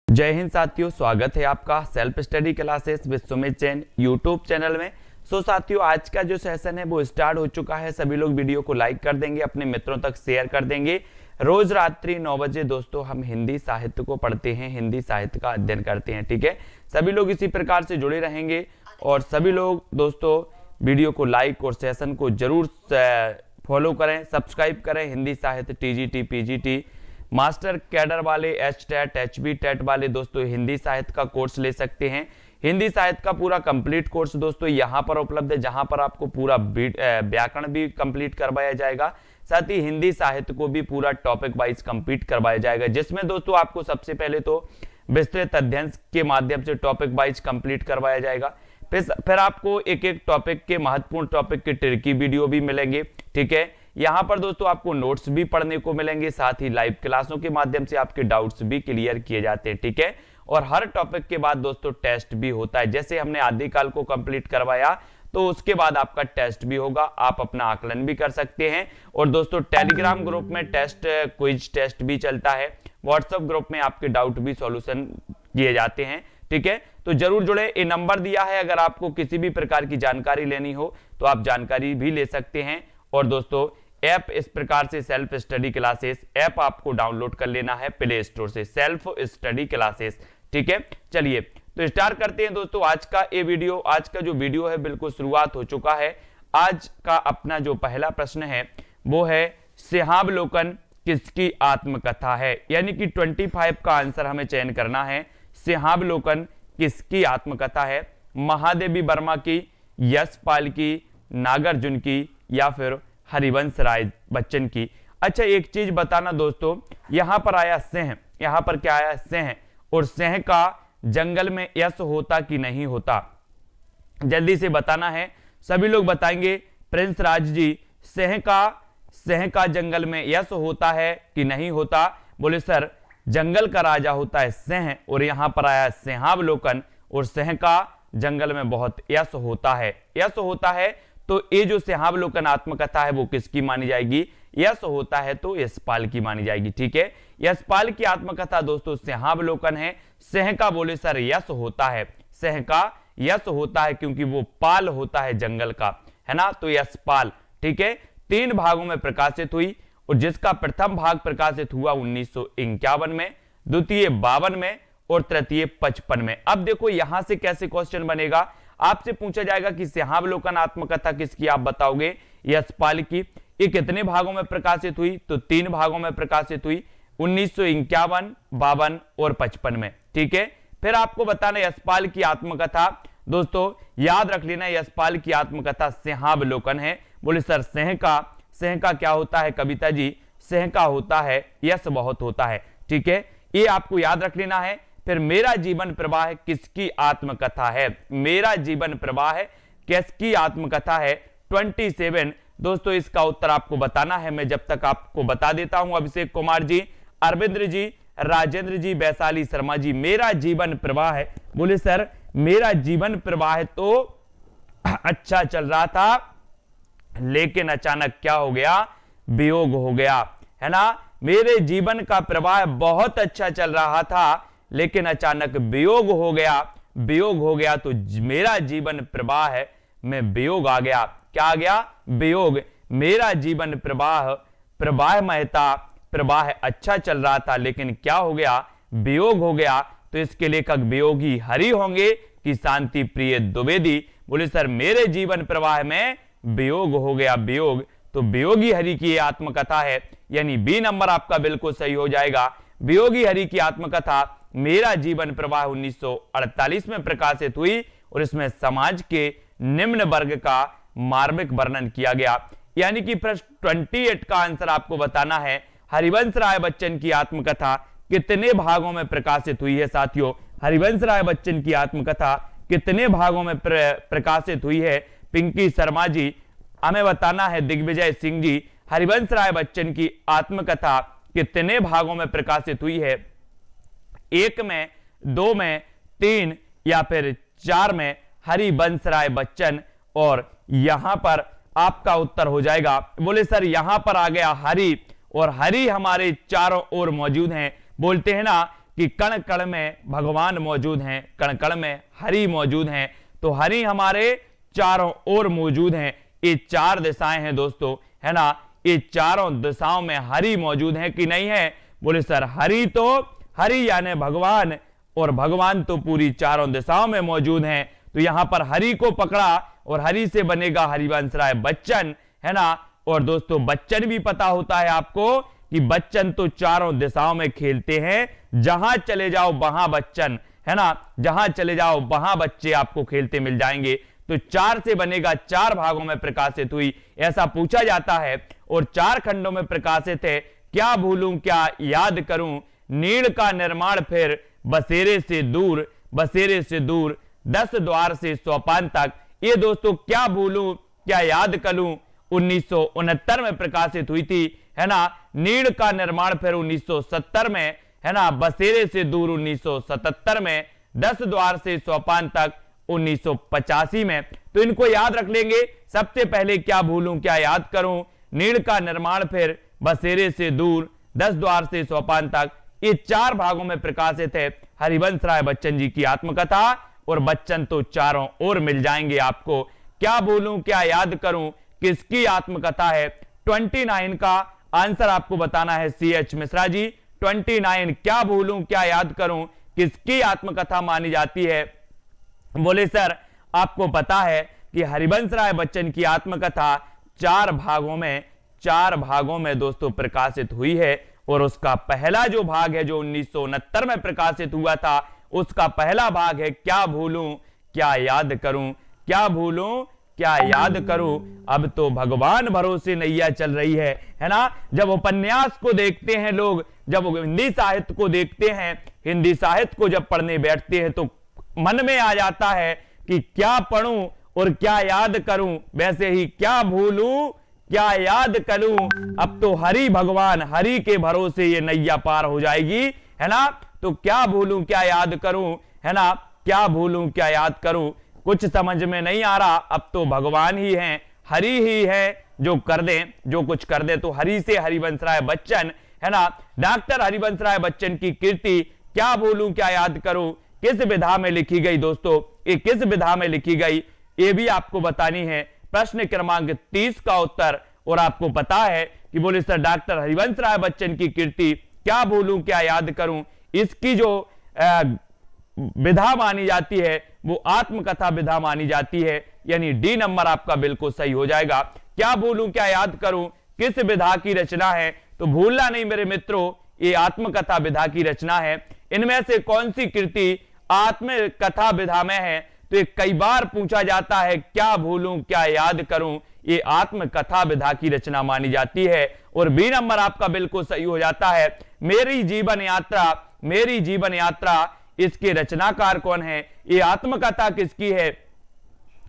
जय हिंद साथियों, स्वागत है आपका self study classes with Sumit Jain YouTube channel में। साथियों, आज का जो सेशन है वो स्टार्ट हो चुका है। सभी लोग वीडियो को लाइक कर देंगे, अपने मित्रों तक शेयर कर देंगे। रोज रात्रि 9 बजे दोस्तों हम हिंदी साहित्य को पढ़ते हैं, हिंदी साहित्य का अध्ययन करते हैं। ठीक है, सभी लोग इसी प्रकार से जुड़े रहेंगे और सभी लोग दोस्तों वीडियो को लाइक और सेशन को जरूर फॉलो करें, सब्सक्राइब करें। हिंदी साहित्य टीजीटी, पीजीटी, मास्टर कैडर वाले, एचटेट, एचबीटेट वाले दोस्तों हिंदी साहित्य का कोर्स ले सकते हैं। हिंदी साहित्य का पूरा कंप्लीट कोर्स दोस्तों यहाँ पर उपलब्ध है, जहां पर आपको पूरा व्याकरण भी कंप्लीट करवाया जाएगा, साथ ही हिंदी साहित्य को भी पूरा टॉपिक वाइज कंप्लीट करवाया जाएगा, जिसमें दोस्तों आपको सबसे पहले तो विस्तृत अध्ययन के माध्यम से टॉपिक वाइज कंप्लीट करवाया जाएगा। फिर आपको एक एक टॉपिक के, महत्वपूर्ण टॉपिक के ट्रिकी वीडियो भी मिलेंगे। ठीक है, यहाँ पर दोस्तों आपको नोट्स भी पढ़ने को मिलेंगे, साथ ही लाइव क्लासों के माध्यम से आपके डाउट्स भी क्लियर किए जाते हैं। ठीक है, और हर टॉपिक के बाद दोस्तों टेस्ट भी होता है। जैसे हमने आदिकाल को कंप्लीट करवाया तो उसके बाद आपका टेस्ट भी होगा, आप अपना आकलन भी कर सकते हैं। और दोस्तों टेलीग्राम ग्रुप में टेस्ट, क्विज टेस्ट भी चलता है। व्हाट्सएप ग्रुप में आपके डाउट भी सॉल्यूशन किए जाते हैं। ठीक है, तो जरूर जुड़े। ये नंबर दिया है, अगर आपको किसी भी प्रकार की जानकारी लेनी हो तो आप जानकारी भी ले सकते हैं। और दोस्तों ऐप इस प्रकार से सेल्फ स्टडी क्लासेस ऐप आपको डाउनलोड कर लेना है प्ले स्टोर से, सेल्फ स्टडी क्लासेस। ठीक है, चलिए तो स्टार्ट करते हैं दोस्तों आज का ये वीडियो। आज का जो वीडियो है बिल्कुल शुरुआत हो चुका है। आज का अपना जो पहला प्रश्न है वो है सिंहावलोकन किसकी आत्मकथा है, यानी कि 25 का आंसर हमें चयन करना है। सिंहावलोकन किसकी आत्मकथा है? महादेवी वर्मा की, यशपाल की, नागार्जुन की, या फिर हरिवंश राय बच्चन की। अच्छा, एक चीज बताना दोस्तों, यहां पर आया सिंह, यहां पर क्या आया? सिंह। और सिंह का जंगल में यश होता कि नहीं होता, जल्दी से बताना है। सभी लोग बताएंगे। प्रिंस राज जी, सिंह का जंगल में यश होता है कि नहीं होता? बोले सर जंगल का राजा होता है सिंह, और यहां पर आया सिंहावलोकन, और सिंह का जंगल में बहुत यश होता है। यश होता है तो ये जो सिंहावलोकन आत्मकथा है वो किसकी मानी जाएगी? यश होता है तो यशपाल की मानी जाएगी। ठीक है, यशपाल की आत्मकथा दोस्तों सिंहावलोकन है। सिंह का बोले सर यश होता है, सिंह का यश होता है क्योंकि वो पाल होता है जंगल का, है ना, तो यशपाल। ठीक है, 3 भागों में प्रकाशित हुई, और जिसका प्रथम भाग प्रकाशित हुआ 1951 में, द्वितीय 52 में, और तृतीय 55 में। अब देखो यहां से कैसे क्वेश्चन बनेगा, आपसे पूछा जाएगा कि सिंहावलोकन आत्मकथा किसकी, आप बताओगे यशपाल की। ये कितने भागों में प्रकाशित हुई? तो 3 भागों में प्रकाशित हुई, 1951, 52 और 55 में। ठीक है, फिर आपको बताना यशपाल की आत्मकथा दोस्तों याद रख लेना, यशपाल की आत्मकथा सिंहावलोकन है। बोले सर सिंह का क्या होता है कविता जी? सिंह का होता है यश बहुत होता है। ठीक है, ये आपको याद रख लेना है। फिर मेरा जीवन प्रवाह किसकी आत्मकथा है? मेरा जीवन प्रवाह किसकी आत्मकथा है? 27 दोस्तों इसका उत्तर आपको बताना है। मैं जब तक आपको बता देता हूं, अभिषेक कुमार जी, अरविंद्र जी, राजेंद्र जी, वैशाली शर्मा जी, मेरा जीवन प्रवाह है। बोले सर मेरा जीवन प्रवाह तो अच्छा चल रहा था, लेकिन अचानक क्या हो गया? वियोग हो गया, है ना। मेरे जीवन का प्रवाह बहुत अच्छा चल रहा था, लेकिन अचानक वियोग हो गया। वियोग हो गया तो मेरा जीवन प्रवाह में वियोग आ गया। क्या आ गया? वियोग। मेरा जीवन प्रवाहमय था, प्रवाह अच्छा चल रहा था, लेकिन क्या हो गया? वियोग हो गया। तो इसके लेखक वियोगी हरि होंगे कि शांति प्रिय द्विवेदी? बोले सर मेरे जीवन प्रवाह में वियोग हो गया, वियोग, तो वियोगी हरि की आत्मकथा है, यानी बी नंबर आपका बिल्कुल सही हो जाएगा। वियोगी हरि की आत्मकथा मेरा जीवन प्रवाह 1948 में प्रकाशित हुई, और इसमें समाज के निम्न वर्ग का मार्मिक वर्णन किया गया। यानी कि प्रश्न 28 का आंसर आपको बताना है। हरिवंश राय बच्चन की आत्मकथा कितने भागों में प्रकाशित हुई है साथियों? हरिवंश राय बच्चन की आत्मकथा कितने भागों में प्रकाशित हुई है? पिंकी शर्मा जी हमें बताना है। दिग्विजय सिंह जी, हरिवंश राय बच्चन की आत्मकथा कितने भागों में प्रकाशित हुई है? 1 में, 2 में, 3 या फिर 4 में? हरिवंश राय बच्चन, और यहां पर आपका उत्तर हो जाएगा। बोले सर यहां पर आ गया हरि, और हरि हमारे चारों ओर मौजूद हैं। बोलते हैं ना कि कण कण में भगवान मौजूद हैं, कण कण में हरि मौजूद हैं। तो हरि हमारे चारों ओर मौजूद हैं। ये चार दिशाएं हैं दोस्तों, है ना, ये चारों दिशाओं में हरि मौजूद है कि नहीं है? बोले सर हरि तो, हरि यानी भगवान, और भगवान तो पूरी चारों दिशाओं में मौजूद हैं। तो यहां पर हरि को पकड़ा और हरि से बनेगा हरिवंश राय बच्चन, है ना। और दोस्तों बच्चन भी पता होता है आपको कि बच्चन तो चारों दिशाओं में खेलते हैं, जहां चले जाओ वहां बच्चन, है ना, जहां चले जाओ वहां बच्चे आपको खेलते मिल जाएंगे। तो चार से बनेगा, चार भागों में प्रकाशित हुई, ऐसा पूछा जाता है। और चार खंडों में प्रकाशित है। क्या भूलूं क्या याद करूं, नीड़ का निर्माण फिर बसेरे से दूर, बसेरे से दूर, 10 द्वार से सोपान तक। ये दोस्तों क्या भूलूं क्या याद करूं 1969 में प्रकाशित हुई थी, है ना। नीड़ का निर्माण फिर 1970 में, है ना। बसेरे से दूर 1977 में, 10 द्वार से सोपान तक 1985 में। तो इनको याद रख लेंगे। सबसे पहले क्या भूलूं क्या याद करूं, नीड़ का निर्माण फिर बसेरे से दूर, 10 द्वार से सोपान तक। ये चार भागों में प्रकाशित है हरिवंश राय बच्चन जी की आत्मकथा। और बच्चन तो चारों ओर मिल जाएंगे आपको। क्या भूलूं क्या याद करूं किसकी आत्मकथा है? 29 का आंसर आपको बताना है CH मिश्रा जी। 29 क्या भूलूं क्या याद करूं किसकी आत्मकथा मानी जाती है? बोले सर आपको पता है कि हरिवंश राय बच्चन की आत्मकथा चार भागों में दोस्तों प्रकाशित हुई है। और उसका पहला जो भाग है जो 1969 में प्रकाशित हुआ था, उसका पहला भाग है क्या भूलूं क्या याद करूं, क्या भूलूं क्या याद करूं, अब तो भगवान भरोसे नैया चल रही है ना। जब उपन्यास को देखते हैं लोग, जब हिंदी साहित्य को देखते हैं, हिंदी साहित्य को जब पढ़ने बैठते हैं तो मन में आ जाता है कि क्या पढ़ूं और क्या याद करूं। वैसे ही क्या भूलूं क्या याद करूं, अब तो हरि भगवान, हरि के भरोसे ये नैया पार हो जाएगी, है ना। तो क्या भूलूं क्या याद करूं, है ना, क्या भूलूं क्या याद करूं। कुछ समझ में नहीं आ रहा, अब तो भगवान ही हैं, हरि ही है जो कर दे, जो कुछ कर दे। तो हरि से हरिवंश राय बच्चन, है ना। डॉक्टर हरिवंश राय बच्चन की कीर्ति क्या भूलूं क्या याद करूं किस विधा में लिखी गई दोस्तों, ये किस विधा में लिखी गई ये भी आपको बतानी है। प्रश्न क्रमांक 30 का उत्तर। और आपको पता है कि बोले सर डॉक्टर हरिवंश राय बच्चन की कीर्ति क्या भूलूं क्या याद करूं, इसकी जो विधा मानी जाती है वो आत्मकथा विधा मानी जाती है, यानी डी नंबर आपका बिल्कुल सही हो जाएगा। क्या भूलूं क्या याद करूं किस विधा की रचना है? तो भूलना नहीं मेरे मित्रों, ये आत्मकथा विधा की रचना है। इनमें से कौन सी कृति आत्मकथा विधा में है? तो ये कई बार पूछा जाता है, क्या भूलूं क्या याद करूं, ये आत्मकथा विधा की रचना मानी जाती है। और बी नंबर आपका बिल्कुल सही हो जाता है। मेरी जीवन यात्रा, मेरी जीवन यात्रा, इसके रचनाकार कौन है, ये आत्मकथा किसकी है,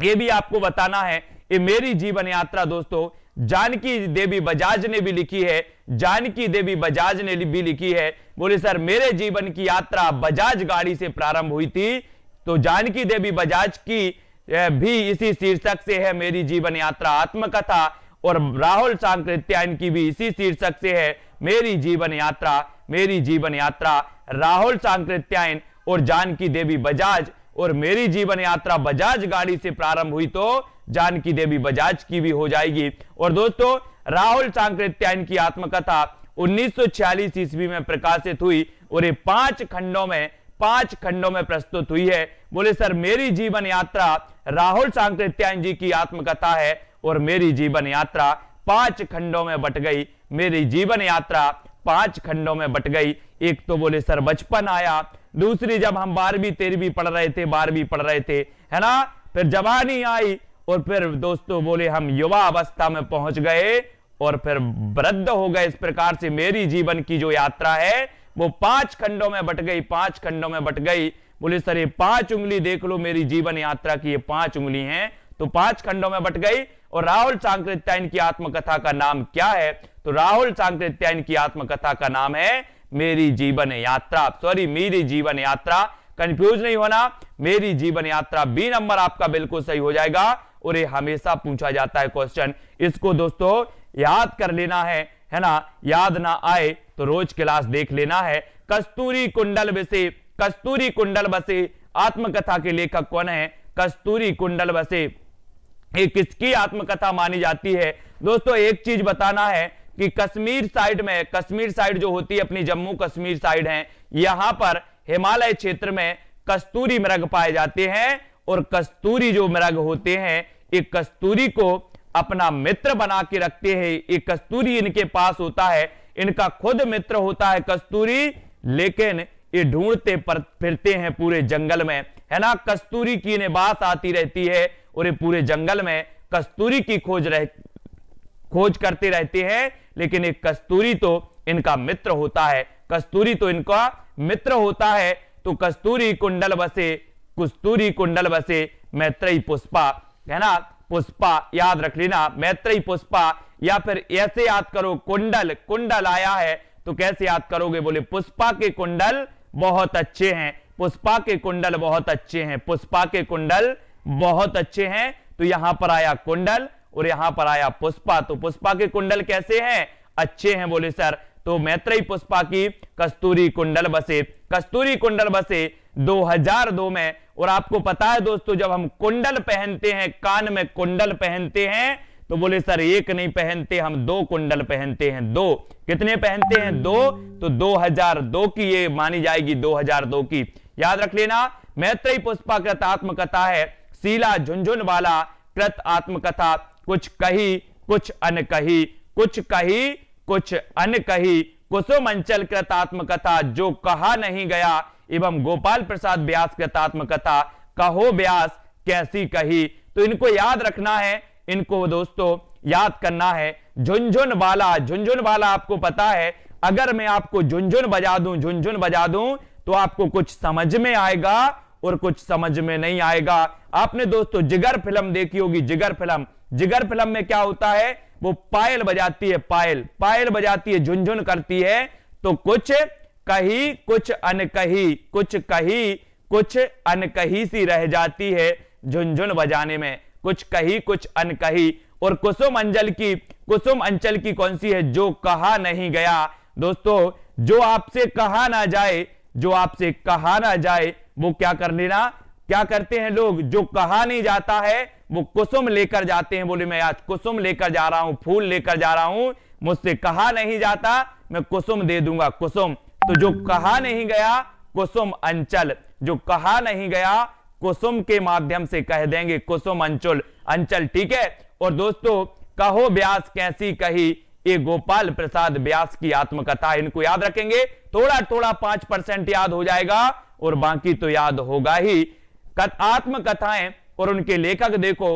ये भी आपको बताना है। ये मेरी जीवन यात्रा दोस्तों जानकी देवी बजाज ने भी लिखी है, जानकी देवी बजाज ने भी लिखी है। बोले सर मेरे जीवन की यात्रा बजाज गाड़ी से प्रारंभ हुई थी, तो जानकी देवी बजाज की भी इसी शीर्षक से है मेरी जीवन यात्रा आत्मकथा। और राहुल सांकृत्यायन की भी इसी शीर्षक से है मेरी जीवन यात्रा, मेरी जीवन यात्रा। राहुल सांकृत्यायन और जानकी देवी बजाज, और मेरी जीवन यात्रा बजाज गाड़ी से प्रारंभ हुई तो जानकी देवी बजाज की भी हो जाएगी। और दोस्तों राहुल सांकृत्यायन की आत्मकथा 1946 ईस्वी में प्रकाशित हुई और ये 5 खंडों में प्रस्तुत हुई है। बोले सर मेरी जीवन यात्रा राहुल सांकृत्यायन जी की आत्मकथा है और मेरी जीवन यात्रा 5 खंडों में बट गई, मेरी जीवन यात्रा 5 खंडों में बट गई। एक तो बोले सर बचपन आया, दूसरी जब हम 12वीं 13वीं पढ़ रहे थे, 12वीं पढ़ रहे थे, है ना, फिर जवानी आई, और फिर दोस्तों बोले हम युवा अवस्था में पहुंच गए और फिर वृद्ध हो गए। इस प्रकार से मेरी जीवन की जो यात्रा है वो 5 खंडों में बट गई, 5 खंडों में बट गई। बोले सर ये 5 उंगली देख लो मेरी जीवन यात्रा की, ये 5 उंगली हैं, तो 5 खंडों में बट गई। और राहुल सांकृत्यायन की आत्मकथा का नाम क्या है? तो राहुल सांकृत्यायन की आत्मकथा का नाम है मेरी जीवन यात्रा, सॉरी मेरी जीवन यात्रा, कंफ्यूज नहीं होना, मेरी जीवन यात्रा। बी नंबर आपका बिल्कुल सही हो जाएगा। और ये हमेशा पूछा जाता है क्वेश्चन, इसको दोस्तों याद कर लेना है ना, याद ना आए तो रोज क्लास देख लेना है। कस्तूरी कुंडल बसे, कस्तूरी कुंडल बसे आत्मकथा के लेखक कौन है? कस्तूरी कुंडल बसे। ये किसकी आत्मकथा मानी जाती है? दोस्तों एक चीज बताना है कि कश्मीर साइड में, कश्मीर साइड जो होती है अपनी जम्मू कश्मीर साइड है, यहां पर हिमालय क्षेत्र में कस्तूरी मृग पाए जाते हैं। और कस्तूरी जो मृग होते हैं ये कस्तूरी को अपना मित्र बना के रखते हैं। ये कस्तूरी इनके पास होता है, इनका खुद मित्र होता है कस्तूरी, लेकिन ये ढूंढते फिरते हैं पूरे जंगल में, है ना। कस्तूरी की इन्हें बात आती रहती है और ये पूरे जंगल में कस्तूरी की खोज करते रहते हैं। लेकिन एक कस्तूरी तो इनका मित्र होता है, कस्तूरी तो इनका मित्र होता है। तो कस्तूरी कुंडल बसे, कस्तूरी कुंडल बसे मैत्रेयी पुष्पा, है ना। पुष्पा याद रख लेना, मैत्रेयी पुष्पा। या फिर ऐसे याद करो, कुंडल, कुंडल आया है तो कैसे याद करोगे? बोले पुष्पा के कुंडल बहुत अच्छे हैं, पुष्पा के कुंडल बहुत अच्छे हैं, पुष्पा के कुंडल बहुत अच्छे हैं। तो यहां पर आया कुंडल और यहां पर आया पुष्पा। तो पुष्पा के कुंडल कैसे हैं? अच्छे हैं। बोले सर तो मैत्रेयी पुष्पा की कस्तूरी कुंडल बसे, कस्तूरी कुंडल बसे 2002 में। और आपको पता है दोस्तों जब हम कुंडल पहनते हैं, कान में कुंडल पहनते हैं, तो बोले सर एक नहीं पहनते, हम 2 कुंडल पहनते हैं। 2 कितने पहनते हैं? 2। तो 2002 की ये मानी जाएगी, 2002 की। याद रख लेना, मैत्रेयी पुष्पा कृत आत्मकथा है शीला झुनझुनवाला कृत आत्मकथा। कुछ कही कुछ अनकही, कुछ कही कुछ अनकही, कुसुम अंचल कृत आत्मकथा जो कहा नहीं गया, एवं गोपाल प्रसाद व्यास कृत आत्मकथा कहो व्यास कैसी कही। तो इनको याद रखना है, इनको दोस्तों याद करना है। झुनझुन वाला, झुनझुन वाला आपको पता है, अगर मैं आपको झुनझुन बजा दूं, झुनझुन बजा दूं तो आपको कुछ समझ में आएगा और कुछ समझ में नहीं आएगा। आपने दोस्तों जिगर फिल्म देखी होगी, जिगर फिल्म। जिगर फिल्म में क्या होता है? वो पायल बजाती है, पायल, पायल बजाती है, झुनझुन करती है। तो कुछ कही कुछ अनकही, कुछ कही कुछ अनकही सी रह जाती है झुनझुन बजाने में, कुछ कही कुछ अनकही। और कुसुम अंचल की, कुसुम अंचल की कौन सी है? जो कहा नहीं गया। दोस्तों जो आपसे कहा ना जाए, जो आपसे कहा ना जाए वो क्या कर लेना, क्या करते हैं लोग? जो कहा नहीं जाता है वो कुसुम लेकर जाते हैं। बोले मैं आज कुसुम लेकर जा रहा हूं, फूल लेकर जा रहा हूं, मुझसे कहा नहीं जाता, मैं कुसुम दे दूंगा, कुसुम। तो जो कहा नहीं गया कुसुम अंचल, जो कहा नहीं गया कुसुम के माध्यम से कह देंगे, कुसुम अंचल, अंचल, ठीक है। और दोस्तों कहो व्यास कैसी कही, ये गोपाल प्रसाद व्यास की आत्मकथा। इनको याद रखेंगे, थोड़ा थोड़ा 5% याद हो जाएगा और बाकी तो याद होगा ही। आत्मकथाएं और उनके लेखक देखो,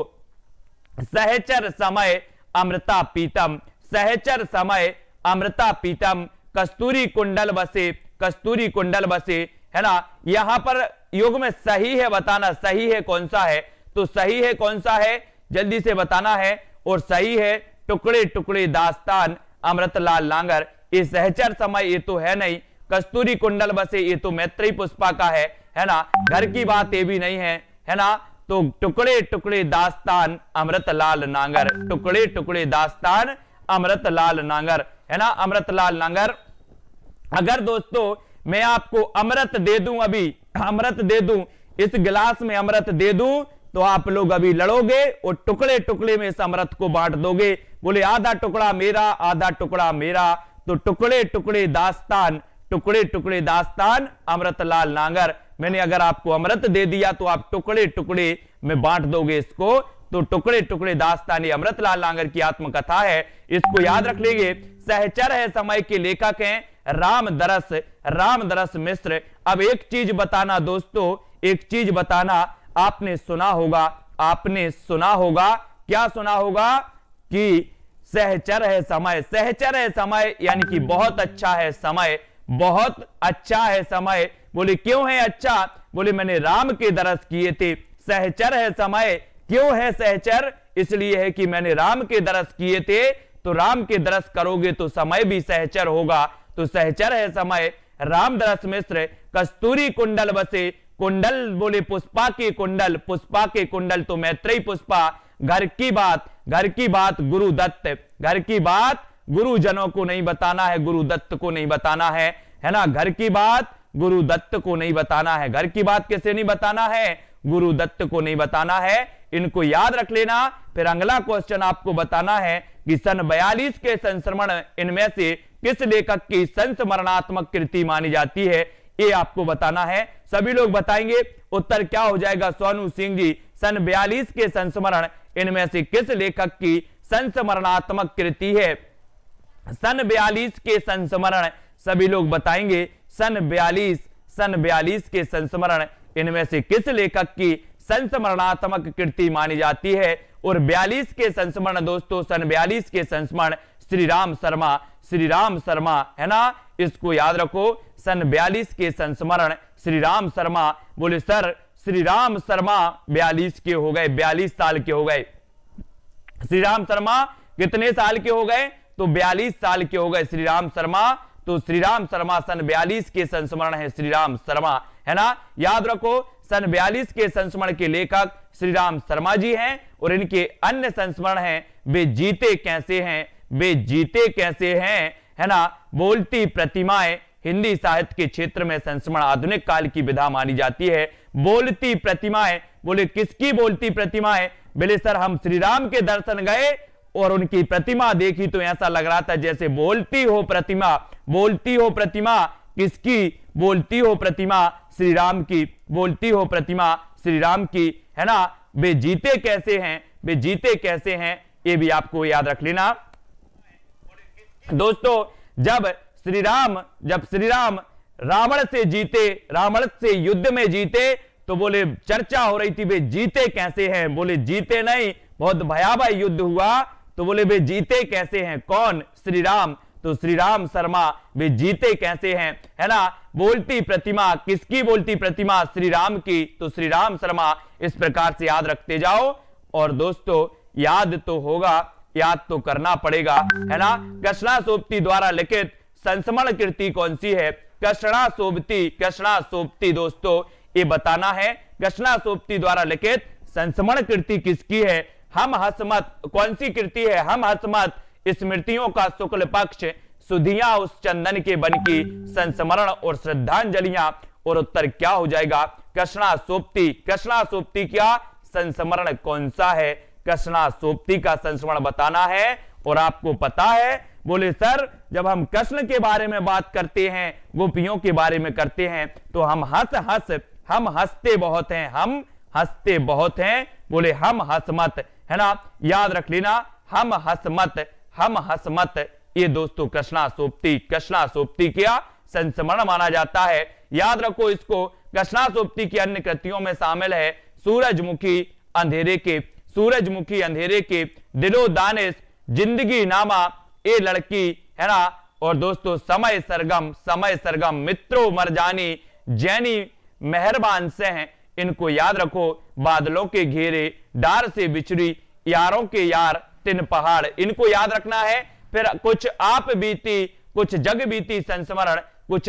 सहचर समय अमृता पीतम, सहचर समय अमृता पीतम, कस्तूरी कुंडल बसे, कस्तूरी कुंडल बसे, है ना। यहां पर युग में सही है बताना, सही है कौन सा है? तो सही है कौन सा है जल्दी से बताना है। और सही है टुकड़े टुकड़े दास्तान अमृतलाल नांगर। ये सहचर समय ये तो है नहीं, कस्तूरी कुंडल बसे ये तो मैत्रेयी पुष्पा का है ना। घर की बात ये भी नहीं है ना। तो टुकड़े टुकड़े दास्तान अमृतलाल नांगर, टुकड़े टुकड़े दास्तान अमृतलाल नांगर, है ना, अमृतलाल नांगर। अगर दोस्तों मैं आपको अमृत दे दूं, अभी अमृत दे दूं, इस गिलास में अमृत दे दूं, तो आप लोग अभी लड़ोगे और टुकड़े टुकड़े में इस अमृत को बांट दोगे। बोले आधा टुकड़ा मेरा, आधा टुकड़ा मेरा। तो टुकड़े टुकड़े दास्तान, टुकड़े टुकड़े दास्तान अमृतलाल नांगर। मैंने अगर आपको अमृत दे दिया तो आप टुकड़े टुकड़े में बांट दोगे इसको। तो टुकड़े टुकड़े दास्तान अमृतलाल नांगर की आत्मकथा है, इसको याद रख लेंगे। सहचर है समय के लेखक हैं रामदरस, रामदरस मिश्र। अब एक चीज बताना दोस्तों, एक चीज बताना, आपने सुना होगा, आपने सुना होगा, क्या सुना होगा कि सहचर है समय, सहचर है समय यानी कि बहुत अच्छा है समय, बहुत अच्छा है समय। बोले क्यों है अच्छा? बोले मैंने राम के दरस किए थे। सहचर है समय, क्यों है सहचर? इसलिए है कि मैंने राम के दरस किए थे। तो राम के दरस करोगे तो समय भी सहचर होगा। तो सहचर है समय रामदरस मिश्र। कस्तूरी कुंडल बसे, कुंडल बोले पुष्पा के कुंडल, पुष्पा के कुंडल तो मैत्रेयी पुष्पा। घर की बात, घर की बात गुरुदत्त, घर की बात गुरुजनों को नहीं बताना है, गुरुदत्त को नहीं बताना है है ना। घर की बात गुरुदत्त को नहीं बताना है। घर की बात किसे नहीं बताना है? गुरुदत्त को नहीं बताना है। इनको याद रख लेना। फिर अगला क्वेश्चन आपको बताना है कि सन 42 के संस्मरण इनमें से किस लेखक की संस्मरणात्मक कृति मानी जाती है, ये आपको बताना है। सभी लोग बताएंगे। उत्तर क्या हो जाएगा सोनू सिंह जी? सन 42 के संस्मरण इनमें से किस लेखक की संस्मरणात्मक कृति है? सन 42 के संस्मरण सभी लोग बताएंगे। सन 42 के संस्मरण इनमें से किस लेखक की संस्मरणात्मक कृति मानी जाती है? और 42 के संस्मरण दोस्तों, सन 42 के संस्मरण श्री राम शर्मा है ना, इसको याद रखो। सन 42 के संस्मरण श्री राम शर्मा। बोले सर श्री राम शर्मा 42 के हो गए, 42 साल के हो गए। श्री राम शर्मा कितने साल के हो गए? तो 42 साल के हो गए श्री राम शर्मा। तो श्री राम शर्मा सन 42 के संस्मरण है श्री राम शर्मा, है ना। याद रखो सन 42 के संस्मरण के लेखक श्री राम शर्मा जी हैं। और इनके अन्य संस्मरण हैं वे जीते कैसे हैं, वे जीते कैसे हैं, है ना। बोलती प्रतिमाएं हिंदी साहित्य के क्षेत्र में संस्मरण आधुनिक काल की विधा मानी जाती है। बोलती प्रतिमाएं, बोले किसकी बोलती प्रतिमाएं? बोले सर हम श्री राम के दर्शन गए और उनकी प्रतिमा देखी तो ऐसा लग रहा था जैसे बोलती हो प्रतिमा। बोलती हो प्रतिमा किसकी? बोलती हो प्रतिमा श्री राम की। बोलती हो प्रतिमा श्री राम की, है ना। वे जीते कैसे हैं, वे जीते कैसे हैं, ये भी आपको याद रख लेना दोस्तों। जब श्री राम रावण से जीते, रावण से युद्ध में जीते, तो बोले चर्चा हो रही थी वे जीते कैसे हैं। बोले जीते नहीं, बहुत भयावह युद्ध हुआ, तो बोले वे जीते कैसे हैं? कौन? श्री राम। तो श्री राम शर्मा वे जीते कैसे हैं, है ना। बोलती प्रतिमा किसकी? बोलती प्रतिमा श्री राम की। तो श्री राम शर्मा इस प्रकार से याद रखते जाओ। और दोस्तों याद तो होगा, याद तो करना पड़ेगा, है ना। कृष्णा सोबती द्वारा लिखित संस्मरण कृति कौन सी है? कृष्णा सोबती दोस्तों ये बताना है। कृष्णा सोबती द्वारा लिखित संस्मरण कृति किसकी है? हम हसमत। कौन सी कृति है? हम हसमत स्मृतियों का शुक्ल पक्ष, सुधियां उस चंदन के बन की, संस्मरण और श्रद्धांजलियां। और उत्तर क्या हो जाएगा? कृष्णा सोबती क्या संस्मरण कौन सा है? कृष्णा सोबती का संस्मरण बताना है। और आपको पता है, बोले सर जब हम कृष्ण के बारे में बात करते हैं, गोपियों के बारे में करते हैं, तो हम हंसते बहुत हैं, हम हंसते बहुत हैं। बोले हम हसमत, है ना। याद रख लेना, हम हसमत ये दोस्तों कृष्णा सोबती क्या संस्मरण माना जाता है। याद रखो इसको। कृष्णा सोबती की अन्य कृतियों में शामिल है सूरजमुखी अंधेरे के, दिलो दानिश, जिंदगी नामा, ए लड़की, है ना। और दोस्तों समय सरगम, मित्रों मरजानी, जैनी मेहरबान से हैं, इनको याद रखो। बादलों के घेरे, डार से बिछड़ी, यारों के यार, तीन पहाड़, इनको याद रखना है। फिर कुछ आप बीती, कुछ जग बीती संस्मरण, कुछ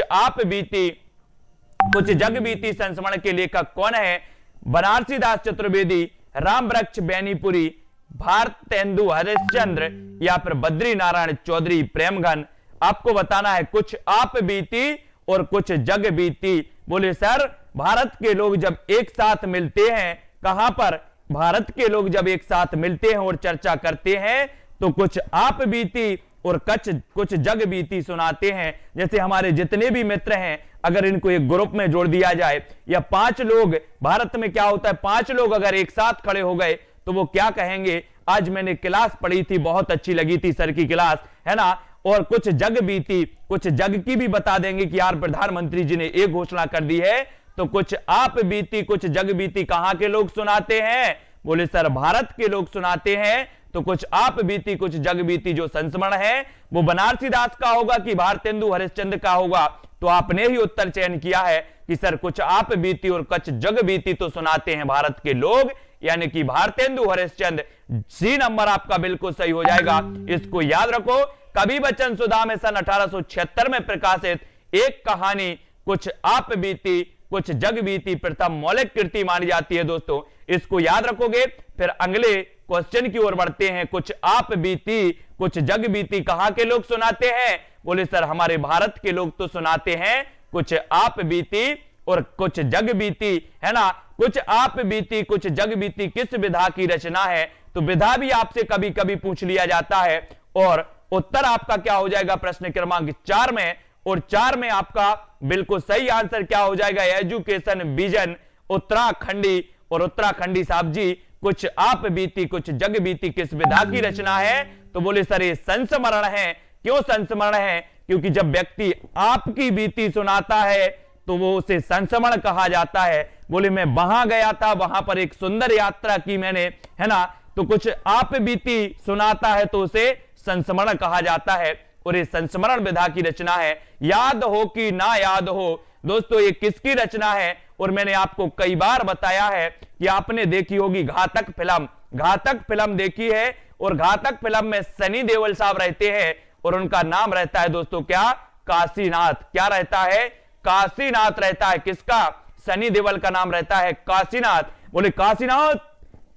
जग बीती संस्मरण के लेखक कौन है? बनारसी दास चतुर्वेदी, राम वृक्ष बैनीपुरी, भारतेंदु हरिश्चंद्र, या फिर बद्री नारायण चौधरी प्रेमघन। आपको बताना है कुछ आप बीती और कुछ जग बीती। बोले सर भारत के लोग जब एक साथ मिलते हैं, कहां पर? भारत के लोग जब एक साथ मिलते हैं और चर्चा करते हैं, तो कुछ आप बीती और कुछ जग बीती सुनाते हैं। जैसे हमारे जितने भी मित्र हैं, अगर इनको एक ग्रुप में जोड़ दिया जाए, या 5 लोग, भारत में क्या होता है 5 लोग अगर एक साथ खड़े हो गए, तो वो क्या कहेंगे? आज मैंने क्लास पढ़ी थी, बहुत अच्छी लगी थी सर की क्लास, है ना। और कुछ जग बीती, कुछ जग की भी बता देंगे कि यार प्रधानमंत्री जी ने एक घोषणा कर दी है। तो कुछ आप बीती, कुछ जग बीती कहां के लोग सुनाते हैं? बोले सर भारत के लोग सुनाते हैं। तो कुछ आप बीती, कुछ जग बीती जो संस्मरण है, वो बनारसी दास का होगा कि भारतेंदु हरिश्चंद्र का होगा? तो आपने ही उत्तर चयन किया है कि सर कुछ आप बीती और कुछ जग बीती तो सुनाते हैं भारत के लोग, यानी कि भारतेंदु हरिश्चंद्र। सी नंबर आपका बिल्कुल सही हो जाएगा। इसको याद रखो। कवि बचन सुधा में सन 1876 में प्रकाशित एक कहानी कुछ आप बीती कुछ जग बीती प्रथम मौलिक कृति मानी जाती है। दोस्तों इसको याद रखोगे। फिर अगले क्वेश्चन की ओर बढ़ते हैं। कुछ आप बीती कुछ जग बीती कहां के लोग सुनाते हैं? बोले सर हमारे भारत के लोग तो सुनाते हैं कुछ आप बीती और कुछ जग बीती, है ना। कुछ आप बीती कुछ जग बीती किस विधा की रचना है? तो विधा भी आपसे कभी कभी पूछ लिया जाता है और उत्तर आपका क्या हो जाएगा प्रश्न क्रमांक 4 में। और 4 में आपका बिल्कुल सही आंसर क्या हो जाएगा? Education vision Uttarakhandi. और उत्तराखंडी साहब जी कुछ आप बीती कुछ जग बीती किस विधा की रचना है? तो बोले सर ये संस्मरण है। क्यों संस्मरण है? क्योंकि जब व्यक्ति आपकी बीती सुनाता है तो वो उसे संस्मरण कहा जाता है। बोले मैं वहां गया था, वहां पर एक सुंदर यात्रा की मैंने, है ना। तो कुछ आप बीती सुनाता है तो उसे संस्मरण कहा जाता है और ये संस्मरण विधा की रचना है। याद हो कि ना याद हो दोस्तों ये किसकी रचना है? और मैंने आपको कई बार बताया है कि आपने देखी होगी घातक फिल्म। घातक फिल्म देखी है और घातक फिल्म में सनी देओल साहब रहते हैं और उनका नाम रहता है दोस्तों क्या? काशीनाथ। क्या रहता है? काशीनाथ रहता है। किसका? सनी देओल का नाम रहता है काशीनाथ। बोले काशीनाथ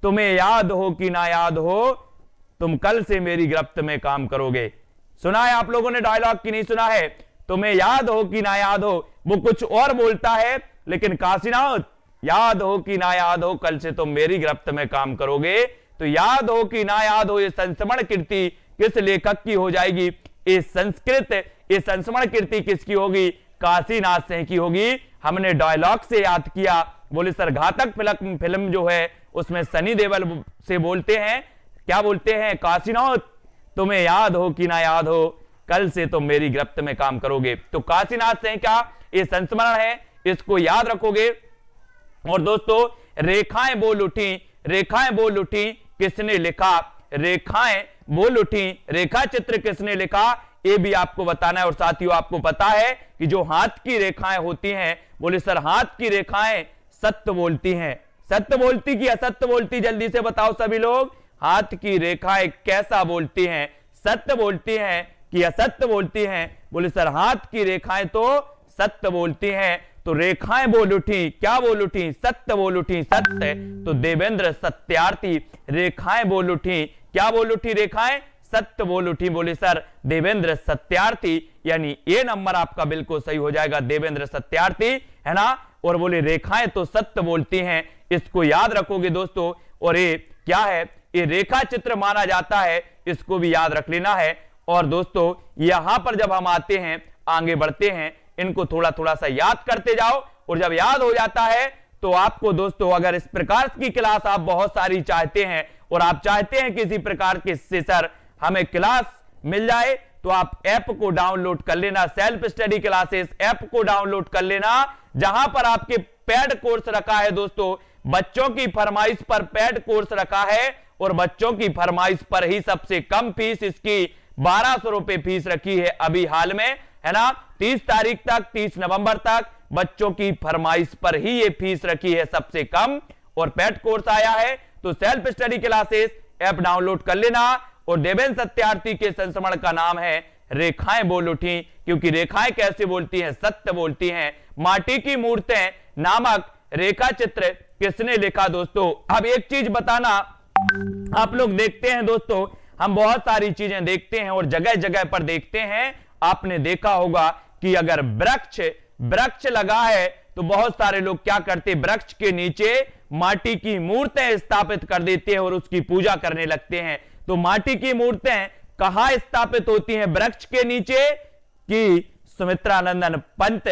तुम्हें याद हो कि ना याद हो तुम कल से मेरी गिरफ्त में काम करोगे। सुना है आप लोगों ने डायलॉग की नहीं सुना है? तुम्हें याद हो कि ना याद हो, वो कुछ और बोलता है लेकिन काशीनाथ याद हो कि ना याद हो कल से तुम मेरी गिरफ्त में काम करोगे। तो याद हो कि ना याद हो ये संस्मरण कीर्ति किस लेखक की हो जाएगी? ये संस्मरण कीर्ति किसकी होगी? काशीनाथ सिंह की होगी। हमने डायलॉग से याद किया। बोले सर घातक फिल्म जो है उसमें सनी देओल से बोलते हैं, क्या बोलते हैं? काशीनाथ तुम्हें याद हो कि ना याद हो कल से तुम मेरी गिरफ्त में काम करोगे। तो काशीनाथ सिंह का ये संस्मरण है, इसको याद रखोगे। और दोस्तों रेखाएं बोल उठी, रेखाएं बोल उठी किसने लिखा? रेखाएं बोल उठी रेखा चित्र किसने लिखा? ये भी आपको बताना है। और साथियों आपको पता है कि जो हाथ की रेखाएं होती हैं, बोले सर हाथ की रेखाएं सत्य बोलती हैं। सत्य बोलती कि असत्य बोलती? जल्दी से बताओ सभी लोग। हाथ की रेखाएं कैसा बोलती हैं? सत्य बोलती हैं कि असत्य बोलती हैं? बोले सर हाथ की रेखाएं तो सत्य बोलती हैं। तो रेखाएं बोल उठी, क्या बोल उठी? सत्य बोल उठी। सत्य तो देवेंद्र सत्यार्थी। रेखाएं बोल उठी, क्या बोल उठी? रेखाएं सत्य बोल उठी। बोले सर देवेंद्र सत्यार्थी, यानी ये नंबर आपका बिल्कुल सही हो जाएगा, देवेंद्र सत्यार्थी, है ना। और बोले रेखाएं तो सत्य बोलती हैं, इसको याद रखोगे दोस्तों। और ये क्या है? ये रेखा चित्र माना जाता है, इसको भी याद रख लेना है। और दोस्तों यहां पर जब हम आते हैं, आगे बढ़ते हैं, इनको थोड़ा थोड़ा सा याद करते जाओ। और जब याद हो जाता है तो आपको दोस्तों अगर इस प्रकार की क्लास आप बहुत सारी चाहते हैं और आप चाहते हैं किसी प्रकार के से सर हमें क्लास मिल जाए, तो आप ऐप को डाउनलोड कर लेना। सेल्फ स्टडी क्लासेस ऐप को डाउनलोड कर लेना, जहां पर आपके पेड कोर्स रखा है दोस्तों। बच्चों की फरमाइश पर पेड कोर्स रखा है और बच्चों की फरमाइश पर ही सबसे कम फीस इसकी 1200 रुपए फीस रखी है अभी हाल में, है ना। 30 तारीख तक, 30 नवंबर तक बच्चों की फरमाइश पर ही ये फीस रखी है सबसे कम। और पेड कोर्स आया है तो self study classes app download कर लेना। और देवेंद्र सत्यार्थी के संस्मरण का नाम है रेखाएं बोल उठी, क्योंकि रेखाएं कैसे बोलती हैं? सत्य बोलती हैं। माटी की मूर्तें नामक रेखा चित्र किसने लिखा दोस्तों? अब एक चीज बताना, आप लोग देखते हैं दोस्तों, हम बहुत सारी चीजें देखते हैं और जगह जगह पर देखते हैं। आपने देखा होगा कि अगर वृक्ष लगा है तो बहुत सारे लोग क्या करते? वृक्ष के नीचे माटी की मूर्तें स्थापित कर देते हैं और उसकी पूजा करने लगते हैं। तो माटी की मूर्तें कहां स्थापित होती हैं? वृक्ष के नीचे कि सुमित्रानंदन पंत?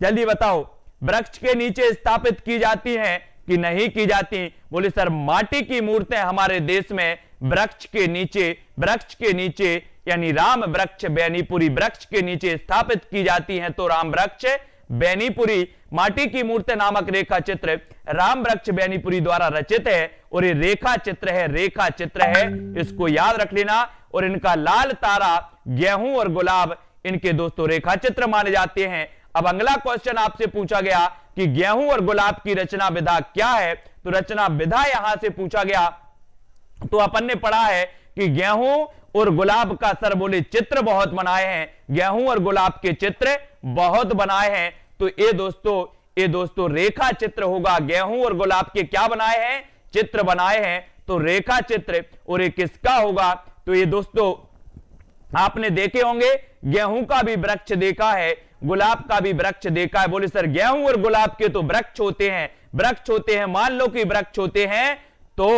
जल्दी बताओ, वृक्ष के नीचे स्थापित की जाती हैं कि नहीं की जाती? बोले सर माटी की मूर्तें हमारे देश में वृक्ष के नीचे यानी राम वृक्ष बेनीपुरी वृक्ष के नीचे स्थापित की जाती हैं। तो राम वृक्ष बेनीपुरी माटी की मूर्ति नामक रेखा चित्र राम वृक्ष बेनीपुरी द्वारा रचित है। और ये रेखा चित्र है, इसको याद रख लेना। और इनका लाल तारा, गेहूं और गुलाब इनके दोस्तों रेखा चित्र माने जाते हैं। अब अगला क्वेश्चन आपसे पूछा गया कि गेहूं और गुलाब की रचना विधा क्या है? तो रचना विधा यहां से पूछा गया। तो अपन ने पढ़ा है कि गेहूं और गुलाब का सर बोले चित्र बहुत बनाए हैं, गेहूं और गुलाब के चित्र बहुत बनाए हैं। तो ये दोस्तों रेखा चित्र होगा। गेहूं और गुलाब के क्या बनाए हैं, चित्र बनाए हैं, तो रेखा चित्र। और ये किसका होगा, तो ये दोस्तों आपने देखे होंगे, गेहूं का भी वृक्ष देखा है, गुलाब का भी वृक्ष देखा है। बोले सर गेहूं और गुलाब के तो वृक्ष होते हैं, वृक्ष होते हैं, मान लो कि वृक्ष होते हैं, तो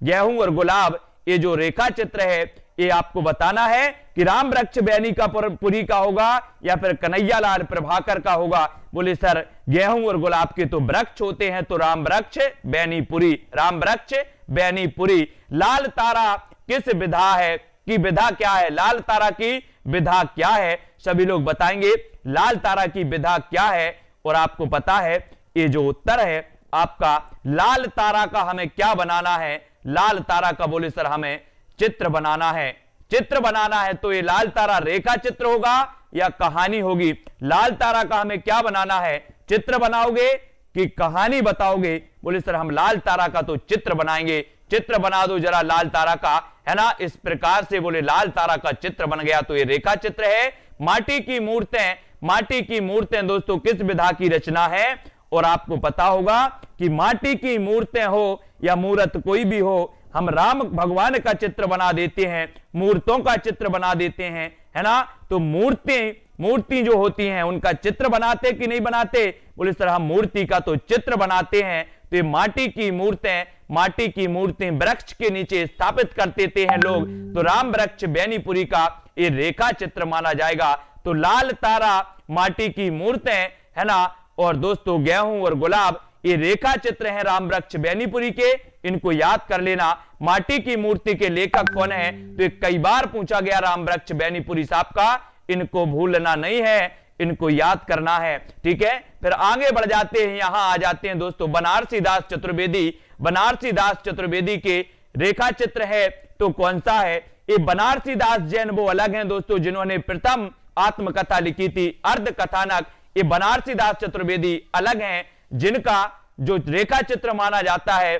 गेहूं और गुलाब ये जो रेखा चित्र है ये आपको बताना है कि राम वृक्ष बैनी का पुरी का होगा या फिर कन्हैयालाल प्रभाकर का होगा। बोले सर गेहूं और गुलाब के तो वृक्ष होते हैं, तो राम वृक्ष बैनीपुरी, राम वृक्ष बैनीपुरी। लाल तारा किस विधा है, की विधा क्या है, लाल तारा की विधा क्या है, सभी लोग बताएंगे लाल तारा की विधा क्या है। और आपको पता है ये जो उत्तर है आपका, लाल तारा का हमें क्या बनाना है, लाल तारा का बोले सर हमें चित्र बनाना है, चित्र बनाना है। तो ये लाल तारा रेखा चित्र होगा या कहानी होगी, लाल तारा का हमें क्या बनाना है, चित्र बनाओगे कि कहानी बताओगे। बोले सर हम लाल तारा का तो चित्र बनाएंगे, चित्र बना दो जरा लाल तारा का, है ना। इस प्रकार से बोले लाल तारा का चित्र बन गया, तो ये रेखा चित्र है। माटी की मूर्तें, माटी की मूर्तें दोस्तों किस विधा की रचना है, और आपको पता होगा कि माटी की मूर्तें हो या मूर्त कोई भी हो, हम राम भगवान का चित्र बना देते हैं, मूर्तों का चित्र बना देते हैं, है ना। तो मूर्ति जो होती हैं उनका चित्र बनाते कि नहीं बनाते, बोले सर हम मूर्ति का तो चित्र बनाते हैं। तो ये माटी की मूर्तें, माटी की मूर्तें वृक्ष के नीचे स्थापित कर देते हैं लोग, तो राम वृक्ष बैनीपुरी का ये रेखा चित्र माना जाएगा। तो लाल तारा माटी की मूर्तें, है ना, और दोस्तों गेहूं और गुलाब ये रेखा चित्र हैं राम वृक्ष बैनीपुरी के, इनको याद कर लेना। माटी की मूर्ति के लेखक कौन है, तो कई बार पूछा गया राम वृक्ष बैनीपुरी साहब का, इनको भूलना नहीं है, इनको याद करना है, ठीक है। फिर आगे बढ़ जाते हैं, यहां आ जाते हैं दोस्तों बनारसी दास चतुर्वेदी। बनारसी दास चतुर्वेदी के रेखा चित्र है तो कौन सा है, ये बनारसी दास जैन वो अलग हैं दोस्तों जिन्होंने प्रथम आत्मकथा लिखी थी, अर्ध कथानक। ये बनारसी दास चतुर्वेदी अलग हैं, जिनका जो रेखा चित्र माना जाता है,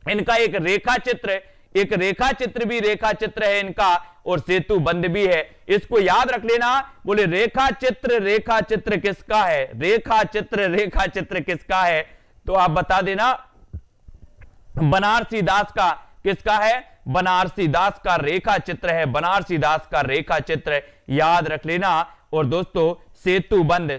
इनका एक रेखा चित्र भी रेखा चित्र है इनका, और सेतु बंद भी है, इसको याद रख लेना। बोले रेखा चित्र किसका है, रेखा चित्र किसका है, तो आप बता देना बनारसी दास का किसका है, बनारसी दास का रेखा चित्र है, बनारसी दास का रेखा चित्र याद रख लेना। और दोस्तों सेतु बंद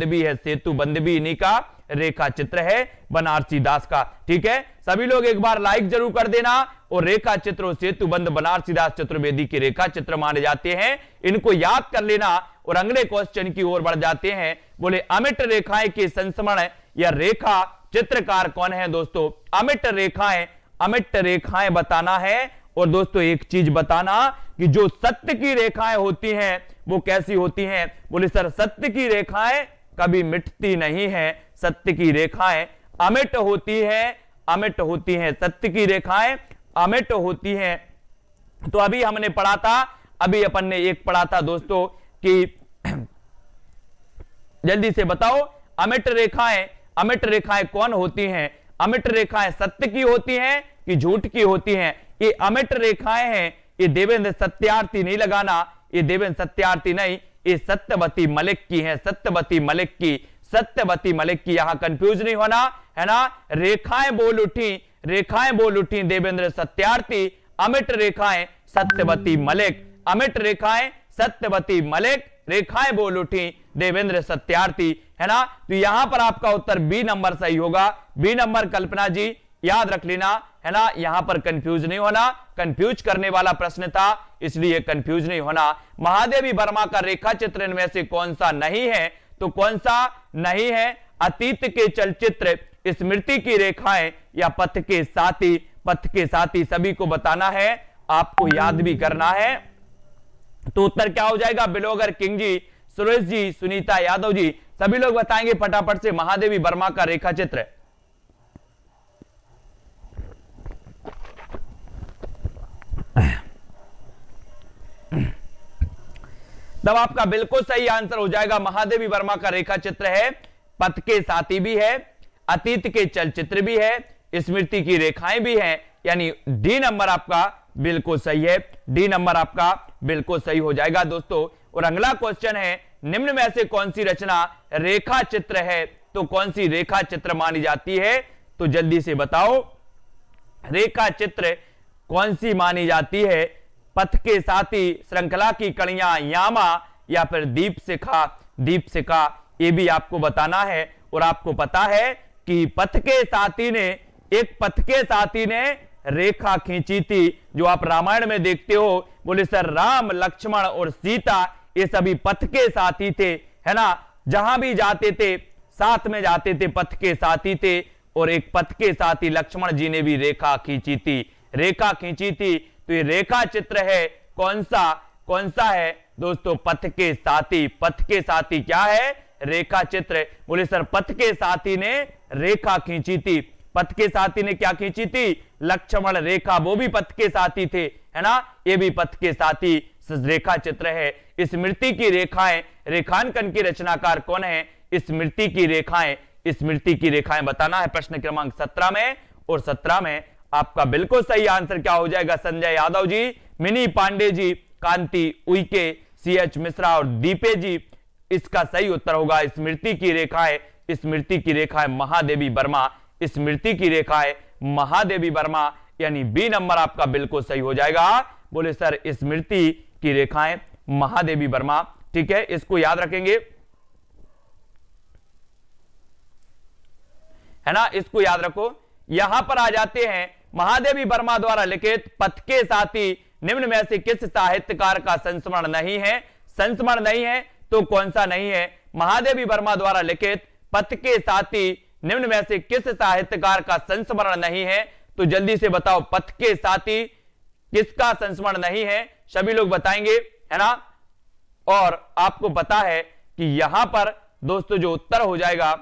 भी है, सेतु बंद भी इन्हीं का रेखा चित्र है बनारसी दास का, ठीक है। सभी लोग एक बार लाइक जरूर कर देना। और रेखा चित्र और सेतु बंद बनारसी दास चतुर्वेदी के रेखा चित्र माने जाते हैं, इनको याद कर लेना। और अगले क्वेश्चन की ओर बढ़ जाते हैं। बोले अमिट रेखाएं के संस्मरण या रेखा चित्रकार कौन है दोस्तों, अमिट रेखाएं बताना है। और दोस्तों एक चीज बताना कि जो सत्य की रेखाएं होती हैं वो कैसी होती हैं, बोले सर सत्य की रेखाएं कभी मिटती नहीं है, सत्य की रेखाएं अमिट होती हैं, सत्य की रेखाएं अमिट होती हैं। तो अभी हमने पढ़ा था, अभी अपन ने एक पढ़ा था दोस्तों कि जल्दी से बताओ अमिट रेखाएं कौन होती हैं, अमिट रेखाएं सत्य की होती हैं कि झूठ की होती हैं। ये अमिट रेखाएं हैं, ये देवेंद्र सत्यार्थी नहीं लगाना, ये देवेंद्र सत्यार्थी नहीं, ये सत्यवती मलिक की है, सत्यवती मलिक की, यहां कंफ्यूज नहीं होना, है ना। रेखाएं बोल उठी देवेंद्र सत्यार्थी, अमिट रेखाएं सत्यवती मलिक, अमिट रेखाएं सत्यवती मलिक, रेखाएं बोल उठी देवेंद्र सत्यार्थी, है ना। तो यहां पर आपका उत्तर बी नंबर सही होगा, बी नंबर कल्पना जी याद रख लेना, है ना। यहां पर कंफ्यूज नहीं होना, कंफ्यूज करने वाला प्रश्न था इसलिए कंफ्यूज नहीं होना। महादेवी वर्मा का रेखा चित्र इनमें से कौन सा नहीं है, तो कौन सा नहीं है, अतीत के चलचित्र, स्मृति की रेखाएं या पथ के साथी, सभी को बताना है, आपको याद भी करना है। तो उत्तर क्या हो जाएगा, बिलोगर किंग जी, सुरेश जी, सुनीता यादव जी, सभी लोग बताएंगे फटाफट से महादेवी वर्मा का रेखा चित्र। तब आपका बिल्कुल सही आंसर हो जाएगा महादेवी वर्मा का रेखा चित्र है, पथ के साथी भी है, अतीत के चलचित्र भी है, स्मृति की रेखाएं भी हैं, यानी डी नंबर आपका बिल्कुल सही है, डी नंबर आपका बिल्कुल सही हो जाएगा दोस्तों। और अगला क्वेश्चन है निम्न में से कौन सी रचना रेखा चित्र है? तो कौन सी रेखा चित्र मानी जाती है? तो जल्दी से बताओ, रेखा चित्र कौन सी मानी जाती है? पथ के साथी, श्रृंखला की कड़ियां, यामा, या फिर दीप शिखा? दीप शिखा, ये भी आपको बताना है। और आपको पता है कि पथ के साथी ने रेखा खींची थी, जो आप रामायण में देखते हो। बोले सर राम, लक्ष्मण और सीता ये सभी पथ के साथी थे, है ना? जहां भी जाते थे साथ में जाते थे, पथ के साथी थे। और एक पथ के साथी लक्ष्मण जी ने भी रेखा खींची थी, रेखा खींची थी। तो ये रेखा चित्र है, कौन सा है दोस्तों? पथ के साथी। पथ के साथी क्या है? रेखा चित्र। बोले सर पथ के साथी ने रेखा खींची थी। पथ के साथी ने क्या खींची थी? लक्ष्मण रेखा, वो भी पथ के साथी थे, है ना? ये भी पथ के साथी रेखा चित्र है। स्मृति की रेखाएं, रेखांकन की रचनाकार कौन है? स्मृति की रेखाएं बताना है प्रश्न क्रमांक 17 में। और 17 में आपका बिल्कुल सही आंसर क्या हो जाएगा? संजय यादव जी, मिनी पांडे जी, कांति उइके, CH मिश्रा और दीपे जी। इसका सही उत्तर होगा स्मृति की रेखाएं महादेवी वर्मा। स्मृति की रेखाएं महादेवी वर्मा, यानी बी नंबर आपका बिल्कुल सही हो जाएगा। बोले सर स्मृति की रेखाएं महादेवी वर्मा, ठीक है, इसको याद रखेंगे, है ना? इसको याद रखो। यहां पर आ जाते हैं, महादेवी वर्मा द्वारा लिखित पथ के साथी निम्न में से किस साहित्यकार का संस्मरण नहीं है? संस्मरण नहीं है तो कौन सा नहीं है? महादेवी वर्मा द्वारा लिखित पथ के साथी निम्न में से किस साहित्यकार का संस्मरण नहीं है? तो जल्दी से बताओ, पथ के साथी किसका संस्मरण नहीं है? सभी लोग बताएंगे, है ना? और आपको पता है कि यहां पर दोस्तों जो उत्तर हो जाएगा,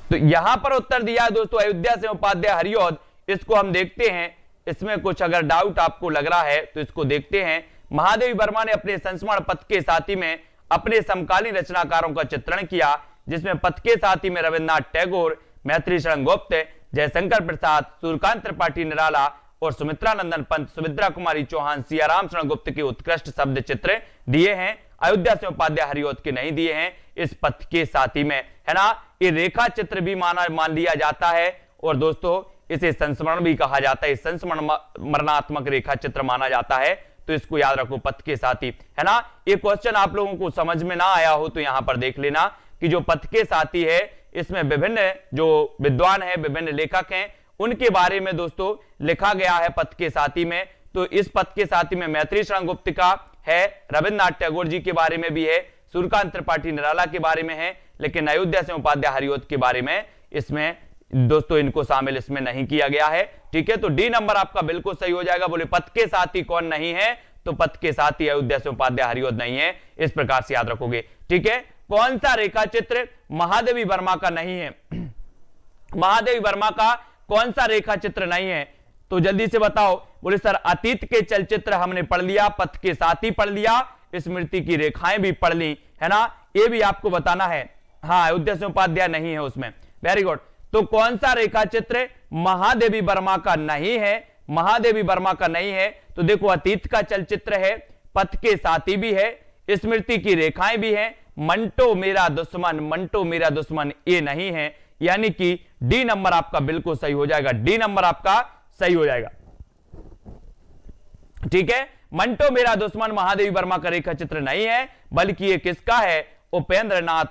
तो यहां पर उत्तर दिया है दोस्तों अयोध्या से उपाध्याय हरिऔध। इसको हम देखते हैं, इसमें कुछ अगर डाउट आपको लग रहा है तो इसको देखते हैं। महादेवी वर्मा ने अपने संस्मरण पथ के साथी में अपने समकालीन रचनाकारों का चित्रण किया, जिसमें पथ के साथी में रविन्द्रनाथ टैगोर, मैत्री शरण गुप्त, जयशंकर प्रसाद, सूर्यकांत त्रिपाठी निराला और सुमित्रानंदन पंत, सुमित्रा कुमारी चौहान, सियाराम शरण गुप्त के उत्कृष्ट शब्द चित्र दिए हैं। अयोध्या से उपाध्याय हरिऔध के नहीं दिए हैं इस पथ के साथी में, है ना? ये रेखा चित्र भी मान लिया जाता है। और दोस्तों इसे संस्मरण भी कहा जाता है, संस्मरणात्मक रेखा चित्र माना जाता है। तो इसको याद रखो, पथ के साथी, है ना? ये क्वेश्चन आप लोगों को समझ में ना आया हो तो यहां पर देख लेना कि जो पथ के साथी है इसमें विभिन्न जो विद्वान है, विभिन्न लेखक हैं, उनके बारे में दोस्तों लिखा गया है पथ के साथी में। तो इस पथ के साथी में मैत्री शरण गुप्त का है, रविन्द्रनाथ टैगोर जी के बारे में भी है, सूर्यकांत त्रिपाठी निराला के बारे में है, लेकिन अयोध्या से उपाध्याय हरिऔध के बारे में इसमें दोस्तों इनको शामिल इसमें नहीं किया गया है, ठीक है? तो डी नंबर आपका बिल्कुल सही हो जाएगा। बोले पथ के साथी कौन नहीं है? तो पथ के साथी अयोध्या से उपाध्याय हरिऔध नहीं है। इस प्रकार से याद रखोगे, ठीक है? कौन सा रेखा चित्र महादेवी वर्मा का नहीं है? महादेवी वर्मा का कौन सा रेखा चित्र नहीं है? तो जल्दी से बताओ। बोले सर अतीत के चलचित्र हमने पढ़ लिया, पथ के साथी पढ़ लिया, स्मृति की रेखाएं भी पढ़ ली, है ना? ये भी आपको बताना है। हाँ, अयोध्या से उपाध्याय नहीं है उसमें, वेरी गुड। तो कौन सा रेखा चित्र महादेवी वर्मा का नहीं है? महादेवी वर्मा का नहीं है। तो देखो अतीत का चलचित्र है, पथ के साथी भी है, स्मृति की रेखाएं भी है, मंटो मेरा दुश्मन ये नहीं है, यानी कि डी नंबर आपका बिल्कुल सही हो जाएगा। डी नंबर आपका सही हो जाएगा, ठीक है? मंटो मेरा दुश्मन महादेवी वर्मा का रेखा चित्र नहीं है, बल्कि ये किसका है? उपेंद्रनाथ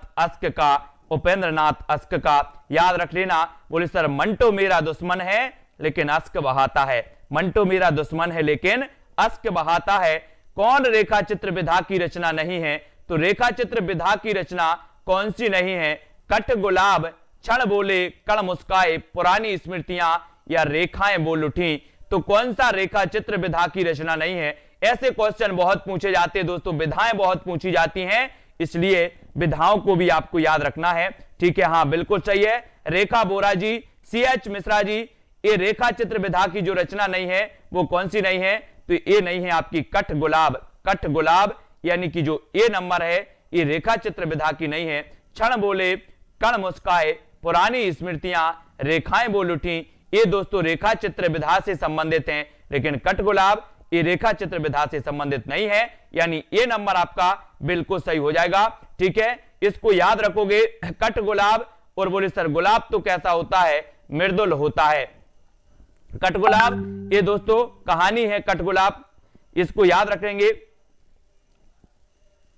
अस्क का। याद रख लेना। बोले सर मंटो मेरा दुश्मन है लेकिन अस्क बहाता है। मंटो मेरा दुश्मन है लेकिन अस्क बहाता है। कौन रेखा चित्र विधा की रचना नहीं है? तो रेखा चित्र विधा की रचना कौन सी नहीं है? कट गुलाब, क्षण बोले, कण मुस्काए, पुरानी स्मृतियां या रेखाएं बोल उठी। तो कौन सा रेखा चित्र विधा की रचना नहीं है? ऐसे क्वेश्चन बहुत पूछे जाते हैं दोस्तों, विधाएं बहुत पूछी जाती हैं, इसलिए विधाओं को भी आपको याद रखना है, ठीक है? हाँ बिल्कुल सही है। रेखा बोरा जी, CH मिश्रा जी, ये रेखा चित्र विधा की जो रचना नहीं है वो कौन सी नहीं है? तो ए नहीं है आपकी कठ गुलाब। कठ गुलाब यानी कि जो ए नंबर है ये रेखा चित्र विधा की नहीं है। क्षण बोले कण मुस्काए, पुरानी स्मृतियां रेखाएं बोल उठी, ये दोस्तों रेखा चित्र विधा से संबंधित हैं, लेकिन कठ गुलाब ये रेखा चित्र विधा से संबंधित नहीं है, यानी ये नंबर आपका बिल्कुल सही हो जाएगा। ठीक है, इसको याद रखोगे। कठ गुलाब और बोले सर गुलाब तो कैसा होता है, मृदुल होता है। कठ गुलाब ये दोस्तों कहानी है, कठ गुलाब इसको याद रखेंगे।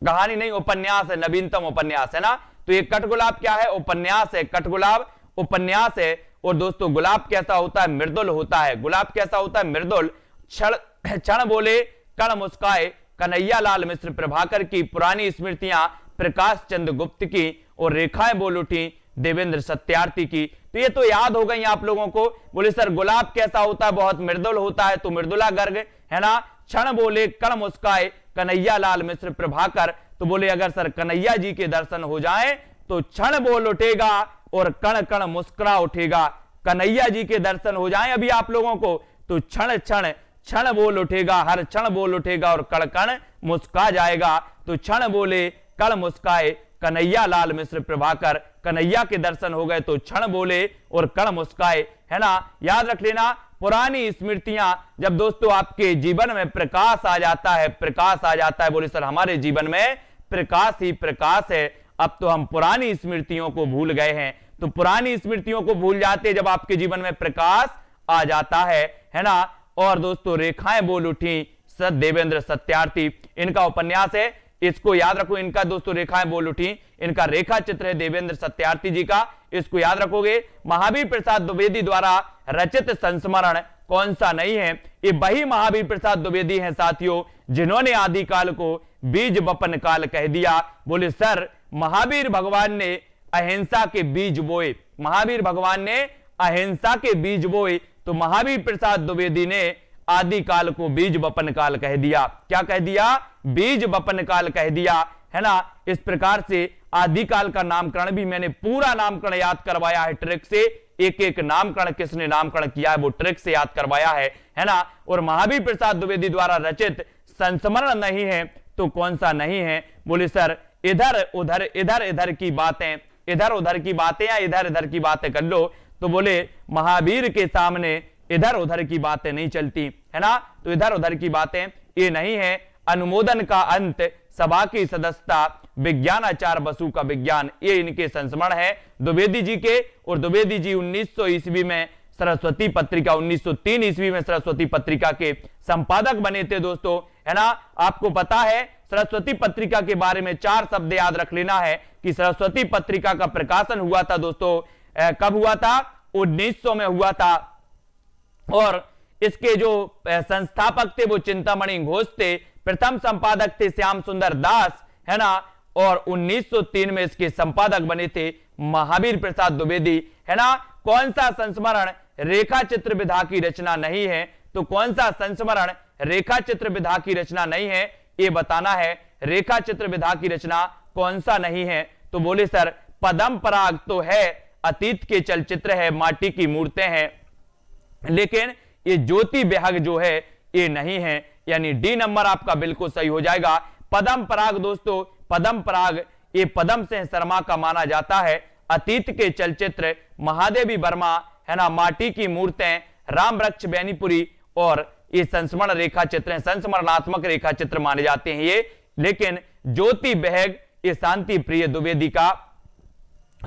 कहानी नहीं, उपन्यास है, नवीनतम उपन्यास है ना। तो ये कठ गुलाब क्या है, उपन्यास है। कठ गुलाब उपन्यास है। और दोस्तों गुलाब कैसा होता है, मृदुल होता है। गुलाब कैसा होता है, मृदुल। क्षण बोले कण मुस्काए, कन्हैया लाल मिश्र प्रभाकर की, पुरानी स्मृतियां प्रकाश चंद्र गुप्त की, और रेखाएं बोल उठी देवेंद्र सत्यार्थी की। तो ये तो याद हो गई आप लोगों को। बोले सर गुलाब कैसा होता है, बहुत मृदुल होता है, तो मृदुला गर्ग है ना। क्षण बोले कण मुस्काए, कन्हैया लाल मिश्र प्रभाकर, तो बोले अगर सर कन्हैया जी के दर्शन हो जाए तो क्षण बोल उठेगा और कण कण मुस्कुरा उठेगा। कन्हैया जी के दर्शन हो जाए अभी आप लोगों को तो क्षण क्षण क्षण बोल उठेगा, हर क्षण बोल उठेगा और कण कण मुस्कुरा जाएगा। तो क्षण बोले कण मुस्काए, कन्हैया लाल मिश्र प्रभाकर, कन्हैया के दर्शन हो गए तो क्षण बोले और कण मुस्काए, है ना। याद रख लेना, पुरानी स्मृतियां, जब दोस्तों आपके जीवन में प्रकाश आ जाता है, प्रकाश आ जाता है, बोले सर हमारे जीवन में प्रकाश ही प्रकाश है, अब तो हम पुरानी स्मृतियों को भूल गए हैं। तो पुरानी स्मृतियों को भूल जाते जब आपके जीवन में प्रकाश आ जाता है ना। और दोस्तों रेखाएं बोल उठी देवेंद्र सत्यार्थी, इनका उपन्यास है, इसको याद रखो। इनका दोस्तों रेखाएं बोल उठी, इनका रेखा चित्र है देवेंद्र सत्यार्थी जी का, इसको याद रखोगे। महावीर प्रसाद द्विवेदी द्वारा रचित संस्मरण कौन सा नहीं है, ये वही महावीर प्रसाद द्विवेदी हैं साथियों जिन्होंने आदिकाल को बीज बपन काल कह दिया। बोले सर महावीर भगवान ने अहिंसा के बीज बोए, महावीर भगवान ने अहिंसा के बीज बोए, तो महावीर प्रसाद द्विवेदी ने आदिकाल को बीज बपन काल कह दिया। क्या कह दिया, बीज बपन काल कह दिया, है ना। इस प्रकार से आदिकाल का नामकरण भी मैंने पूरा नामकरण याद करवाया है ट्रिक से, एक एक नामकरण किसने नामकरण किया है वो ट्रिक से याद करवाया है ना। और महावीर प्रसाद द्विवेदी द्वारा रचित संस्मरण नहीं है तो कौन सा नहीं है, बोले सर इधर उधर इधर इधर की बातें, इधर उधर की बातें या इधर इधर की बातें कर लो, तो बोले महावीर के सामने इधर उधर की बातें नहीं चलती, है ना। तो इधर उधर की बातें ये नहीं है। अनुमोदन का अंत, सभा की सदस्यता, विज्ञानाचार बसु का विज्ञान, ये इनके संस्मरण है द्विवेदी जी के। और द्विवेदी जी 1900 ईस्वी में सरस्वती पत्रिका, 1903 ईस्वी में सरस्वती पत्रिका के संपादक बने थे दोस्तों, है ना। आपको पता है सरस्वती पत्रिका के बारे में 4 शब्द याद रख लेना है कि सरस्वती पत्रिका का प्रकाशन हुआ था दोस्तों, कब हुआ था, 1900 में हुआ था। और इसके जो संस्थापक थे वो चिंतामणि घोष थे, प्रथम संपादक थे श्याम सुंदर दास, है ना। और 1903 में इसके संपादक बने थे महावीर प्रसाद द्विवेदी, है ना। कौन सा संस्मरण रेखा चित्र विधा की रचना नहीं है, तो कौन सा संस्मरण रेखा चित्र विधा की रचना नहीं है ये बताना है। रेखा चित्र विधा की रचना कौन सा नहीं है, तो बोले सर पदम पराग तो है, अतीत के चलचित्र है, माटी की मूर्तें हैं, लेकिन ये ज्योति बेहग जो है ये नहीं है, यानी डी नंबर आपका बिल्कुल सही हो जाएगा। पदम पराग दोस्तों, पदम पराग ये पदम सिंह शर्मा का माना जाता है। अतीत के चलचित्र महादेवी वर्मा, है ना, माटी की मूर्तें, राम वृक्ष बेनीपुरी, और ये संस्मरण रेखा चित्र हैं, संस्मरणात्मक रेखा चित्र माने जाते हैं ये। लेकिन ज्योति बेहग ये शांति प्रिय द्विवेदी का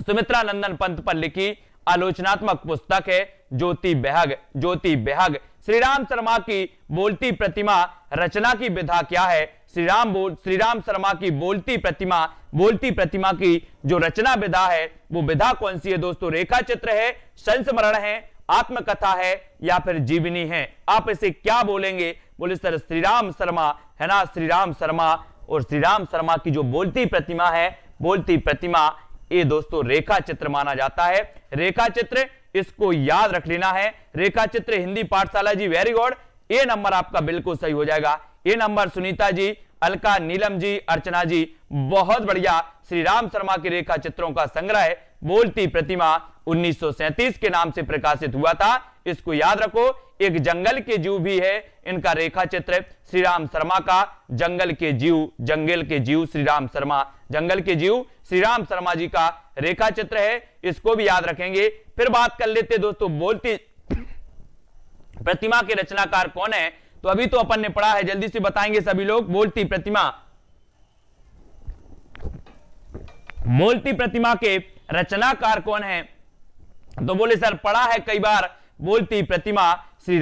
सुमित्रा नंदन पंत पर लिखी आलोचनात्मक पुस्तक है ज्योति बेहग। ज्योति बेहग श्री राम शर्मा की बोलती प्रतिमा रचना की विधा क्या है, श्री राम शर्मा की बोलती प्रतिमा की जो रचना विधा है वो विधा कौन सी है दोस्तों, रेखा चित्र है, संस्मरण है, आत्मकथा है या फिर जीवनी है। आप इसे क्या बोलेंगे, बोले सर श्री राम शर्मा, है ना, श्री राम शर्मा। और श्री राम शर्मा की जो बोलती प्रतिमा है, बोलती प्रतिमा ये दोस्तों रेखा चित्र माना जाता है। रेखा चित्र इसको याद रख लेना है। रेखा चित्र हिंदी पाठशाला जी, वेरी गुड, ये नंबर आपका बिल्कुल सही हो जाएगा। ये नंबर सुनीता जी, अलका, नीलम जी, अर्चना जी, बहुत बढ़िया। श्री राम शर्मा के रेखा चित्रों का संग्रह बोलती प्रतिमा 1937 के नाम से प्रकाशित हुआ था, इसको याद रखो। एक जंगल के जीव भी है, इनका रेखा चित्र श्री राम शर्मा का जंगल के जीव श्री राम शर्मा, जंगल के जीव श्री राम शर्मा जी का रेखा चित्र है, इसको भी याद रखेंगे। फिर बात कर लेते दोस्तों बोलती प्रतिमा के रचनाकार कौन है, तो अभी तो अपन ने पढ़ा है, जल्दी से बताएंगे सभी लोग। बोलती प्रतिमा के रचनाकार कौन है, तो बोले सर पढ़ा है कई बार, बोलती प्रतिमा श्री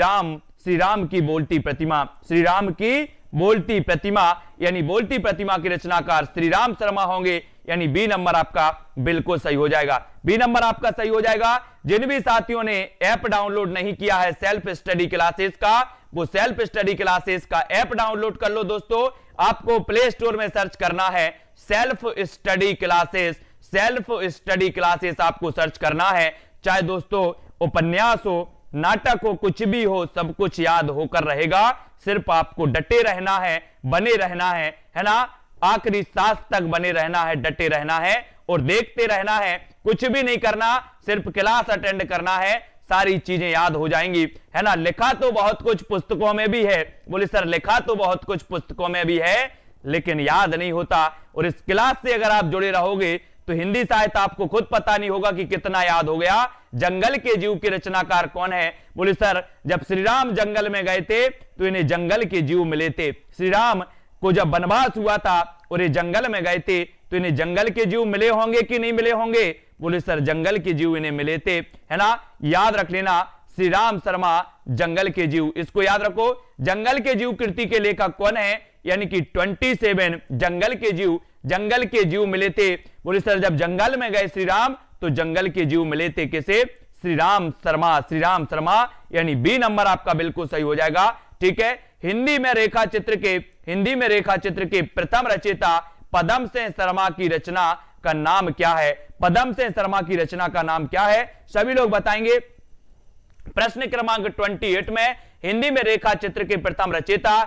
राम की बोलती प्रतिमा, श्री राम की बोलती प्रतिमा, यानी बोलती प्रतिमा के रचनाकार श्री राम शर्मा होंगे, यानी बी नंबर आपका बिल्कुल सही हो जाएगा, बी नंबर आपका सही हो जाएगा। जिन भी साथियों ने ऐप डाउनलोड नहीं किया है सेल्फ स्टडी क्लासेस का, वो सेल्फ स्टडी क्लासेस का ऐप डाउनलोड कर लो दोस्तों। आपको प्ले स्टोर में सर्च करना है self study classes, self study classes आपको सर्च करना है। चाहे दोस्तों उपन्यास हो, नाटक हो, कुछ भी हो, सब कुछ याद होकर रहेगा, सिर्फ आपको डटे रहना है, बने रहना है ना, आखिरी सांस तक बने रहना है, डटे रहना है और देखते रहना है, कुछ भी नहीं करना, सिर्फ क्लास अटेंड करना है, सारी चीजें याद हो जाएंगी, है ना। लिखा तो बहुत कुछ पुस्तकों में भी है, बोले सर लिखा तो बहुत कुछ पुस्तकों में भी है, लेकिन याद नहीं होता। और इस क्लास से अगर आप जुड़े रहोगे तो हिंदी साहित्य आपको खुद पता नहीं होगा कि कितना याद हो गया। जंगल के जीव के रचनाकार कौन है, बोले सर जब श्री राम जंगल में गए थे तो इन्हें जंगल के जीव मिले थे। श्री राम को जब वनवास हुआ था और ये जंगल में गए थे तो इन्हें जंगल के जीव मिले होंगे कि नहीं मिले होंगे, बोले सर जंगल के जीव इन्हें मिले थे, है ना। याद रख लेना श्री राम शर्मा जंगल के जीव, इसको याद रखो। जंगल के जीव कृति के लेखक कौन है, यानी कि 27 जंगल के जीव मिले थे। बोले सर जब जंगल में गए श्री राम तो जंगल के जीव मिले थे किसे, श्री राम शर्मा, यानी बी नंबर आपका बिल्कुल सही हो जाएगा। ठीक है। हिंदी में रेखा चित्र के प्रथम रचयिता पदम सिंह शर्मा की रचना का नाम क्या है, पदम सिंह शर्मा की रचना का नाम क्या है, सभी लोग बताएंगे। प्रश्न क्रमांक 28 में हिंदी में रेखा चित्र के प्रथम रचयिता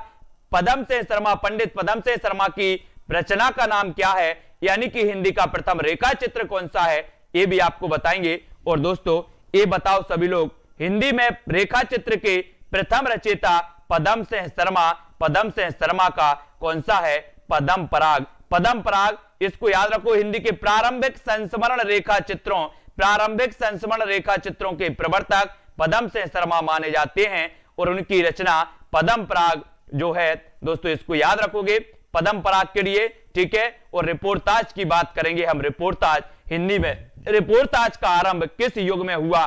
पदम सिंह शर्मा, पंडित पदम सिंह शर्मा की रचना का नाम क्या है, यानी कि हिंदी का प्रथम रेखा चित्र कौन सा है, ये भी आपको बताएंगे। और दोस्तों ये बताओ सभी लोग, हिंदी में रेखा चित्र के प्रथम रचयिता पदम सिंह शर्मा का कौन सा है, पदम पराग, इसको याद रखो। हिंदी के प्रारंभिक संस्मरण रेखा चित्रों के प्रवर्तक पदम सिंह शर्मा माने जाते हैं और उनकी रचना पदम पराग जो है दोस्तों, इसको याद रखोगे पदम पराग के लिए। ठीक है। और रिपोर्टाज की बात करेंगे हम, रिपोर्टाज हिंदी में रिपोर्टाज का आरंभ किस युग में हुआ,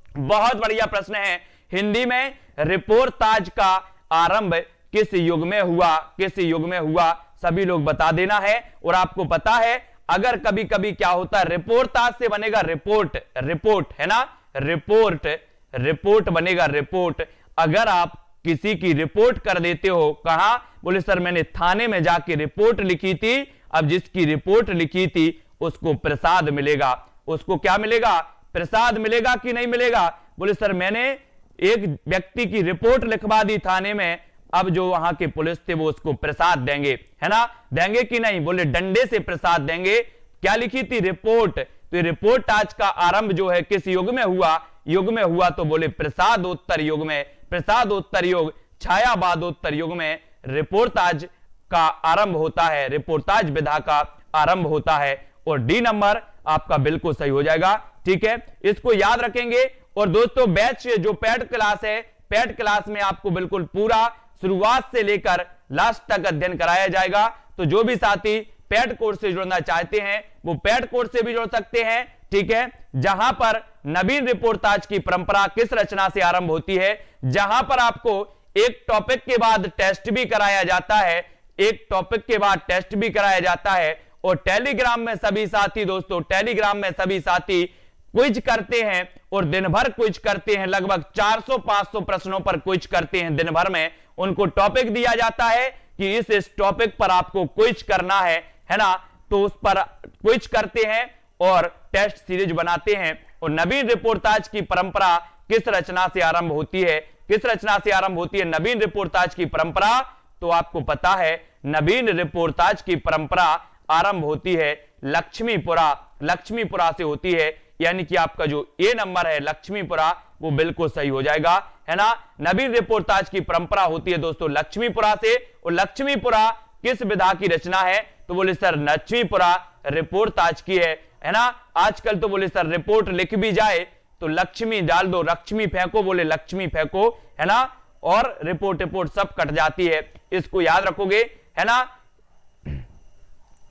बहुत बढ़िया प्रश्न है। हिंदी में रिपोर्टाज का आरंभ किस युग में हुआ, सभी लोग बता देना है। और आपको पता है अगर कभी कभी क्या होता है, रिपोर्टाज से बनेगा रिपोर्ट है ना, रिपोर्ट बनेगा रिपोर्ट। अगर आप किसी की रिपोर्ट कर देते हो, कहां, बोले सर मैंने थाने में जाके रिपोर्ट लिखी थी, अब जिसकी रिपोर्ट लिखी थी उसको प्रसाद मिलेगा, उसको क्या मिलेगा, प्रसाद मिलेगा कि नहीं मिलेगा, बोले सर मैंने एक व्यक्ति की रिपोर्ट लिखवा दी थाने में, अब जो वहां के पुलिस थे वो उसको प्रसाद देंगे, है ना, देंगे कि नहीं, बोले डंडे से प्रसाद देंगे। क्या लिखी थी, रिपोर्ट। तो रिपोर्ट आज का आरंभ जो है किस युग में हुआ, तो बोले प्रसादोत्तर युग, छायावादोत्तर युग में रिपोर्टाज का आरंभ होता है, रिपोर्टाज विधा का आरंभ होता है। और डी नंबर आपका बिल्कुल सही हो जाएगा। ठीक है, इसको याद रखेंगे। और दोस्तों बैच जो पेड क्लास है, पेड क्लास में आपको बिल्कुल पूरा शुरुआत से लेकर लास्ट तक अध्ययन कराया जाएगा। तो जो भी साथी पेड कोर्स से जुड़ना चाहते हैं वो पेड कोर्स से भी जुड़ सकते हैं। ठीक है, जहां पर नवीन रिपोर्टाज की परंपरा किस रचना से आरंभ होती है, जहां पर आपको एक टॉपिक के बाद टेस्ट भी कराया जाता है, और टेलीग्राम में सभी साथी दोस्तों, टेलीग्राम में सभी साथी क्विज करते हैं और दिन भर क्विज करते हैं, लगभग 400-500 प्रश्नों पर क्विज करते हैं दिन भर में। उनको टॉपिक दिया जाता है कि इस टॉपिक पर आपको क्विज करना है ना, तो उस पर क्विज करते हैं और टेस्ट सीरीज बनाते हैं। और नवीन रिपोर्टाज की परंपरा किस रचना से आरंभ होती है, नवीन रिपोर्टाज की परंपरा, तो आपको पता है नवीन रिपोर्टाज की परंपरा आरंभ होती है लक्ष्मीपुरा लक्ष्मीपुरा से होती है, यानी कि आपका जो ए नंबर है लक्ष्मीपुरा वो बिल्कुल सही हो जाएगा, है ना। नवीन रिपोर्टाज की परंपरा होती है दोस्तों लक्ष्मीपुरा से, और लक्ष्मीपुरा किस विधा की रचना है, तो बोले सर लक्ष्मीपुरा रिपोर्टाज की है ना। आजकल तो बोले सर रिपोर्ट लिख भी जाए तो लक्ष्मी डाल दो, लक्ष्मी फेंको, बोले लक्ष्मी फेंको, है ना, और रिपोर्ट सब कट जाती है, इसको याद रखोगे, है ना।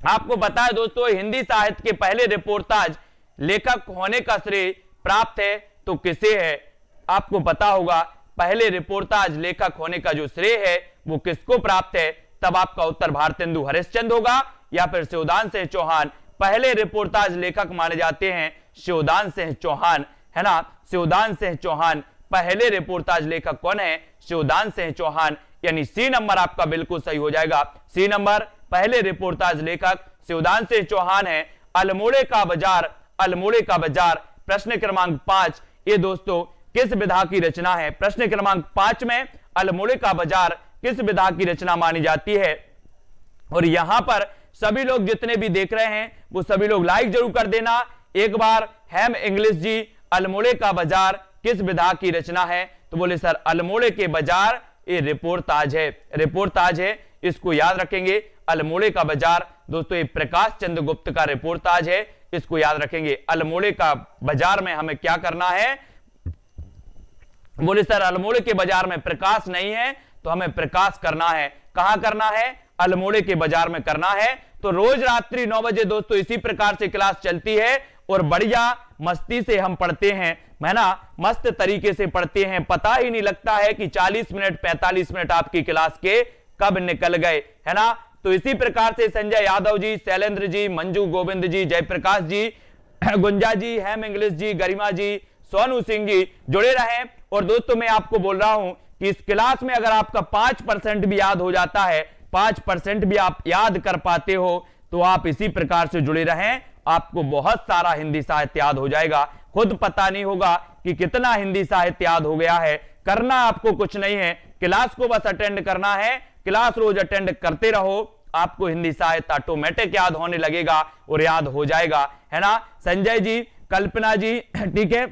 आपको पता है दोस्तों हिंदी साहित्य के पहले रिपोर्टाज लेखक होने का श्रेय प्राप्त है तो किसे है, आपको पता होगा पहले रिपोर्टाज लेखक होने का जो श्रेय है वो किसको प्राप्त है, तब आपका उत्तर भारतेंदु हरिश्चंद्र होगा या फिर शिवदान सिंह चौहान। पहले रिपोर्टाज लेखक माने जाते हैं शिवदान सिंह चौहान, है ना, शिवदान सिंह चौहान पहले रिपोर्टाज लेखक कौन है, शिवदान सिंह चौहान, यानी सी नंबर आपका बिल्कुल सही हो जाएगा। सी नंबर पहले रिपोर्टाज लेखक शिवदान सिंह चौहान है। अल्मोड़े का बाजार, अल्मोड़े का बाजार प्रश्न क्रमांक 5, ये दोस्तों किस विधा की रचना है, प्रश्न क्रमांक 5 में अल्मोड़े का बाजार किस विधा की रचना मानी जाती है। और यहां पर सभी लोग जितने भी देख रहे हैं वो सभी लोग लाइक जरूर कर देना। एक बार हेम इंग्लिश जी अल्मोड़े का बाजार किस विधा की रचना है, तो बोले सर अल्मोड़े के बाजार ये रिपोर्टाज है, रिपोर्टाज है, इसको याद रखेंगे। अल्मोड़े का बाजार दोस्तों ये प्रकाश चंद्र गुप्त का रिपोर्टाज है, इसको याद रखेंगे। अल्मोड़े का बाजार में हमें क्या करना है, बोले सर अल्मोड़े के बाजार में प्रकाश नहीं है तो हमें प्रकाश करना है, कहां करना है, अल्मोड़े के बाजार में करना है। तो रोज रात्रि 9 बजे दोस्तों इसी प्रकार से क्लास चलती है और बढ़िया मस्ती से हम पढ़ते हैं, है ना, मस्त तरीके से पढ़ते हैं, पता ही नहीं लगता है कि 40 मिनट 45 मिनट आपकी क्लास के कब निकल गए, है ना। तो इसी प्रकार से संजय यादव जी, शैलेंद्र जी, मंजू गोविंद जी, जयप्रकाश जी, गुंजा जी, हेम इंग्लिश जी, गरिमा जी, सोनू सिंह जी जुड़े रहे। और दोस्तों मैं आपको बोल रहा हूं कि इस क्लास में अगर आपका 5% भी याद हो जाता है, 5% भी आप याद कर पाते हो तो आप इसी प्रकार से जुड़े रहें, आपको बहुत सारा हिंदी साहित्य याद हो जाएगा। खुद पता नहीं होगा कि कितना हिंदी साहित्य याद हो गया है। करना आपको कुछ नहीं है, क्लास को बस अटेंड करना है, क्लास रोज अटेंड करते रहो, आपको हिंदी साहित्य ऑटोमेटिक याद होने लगेगा और याद हो जाएगा, है ना। संजय जी, कल्पना जी, ठीक है,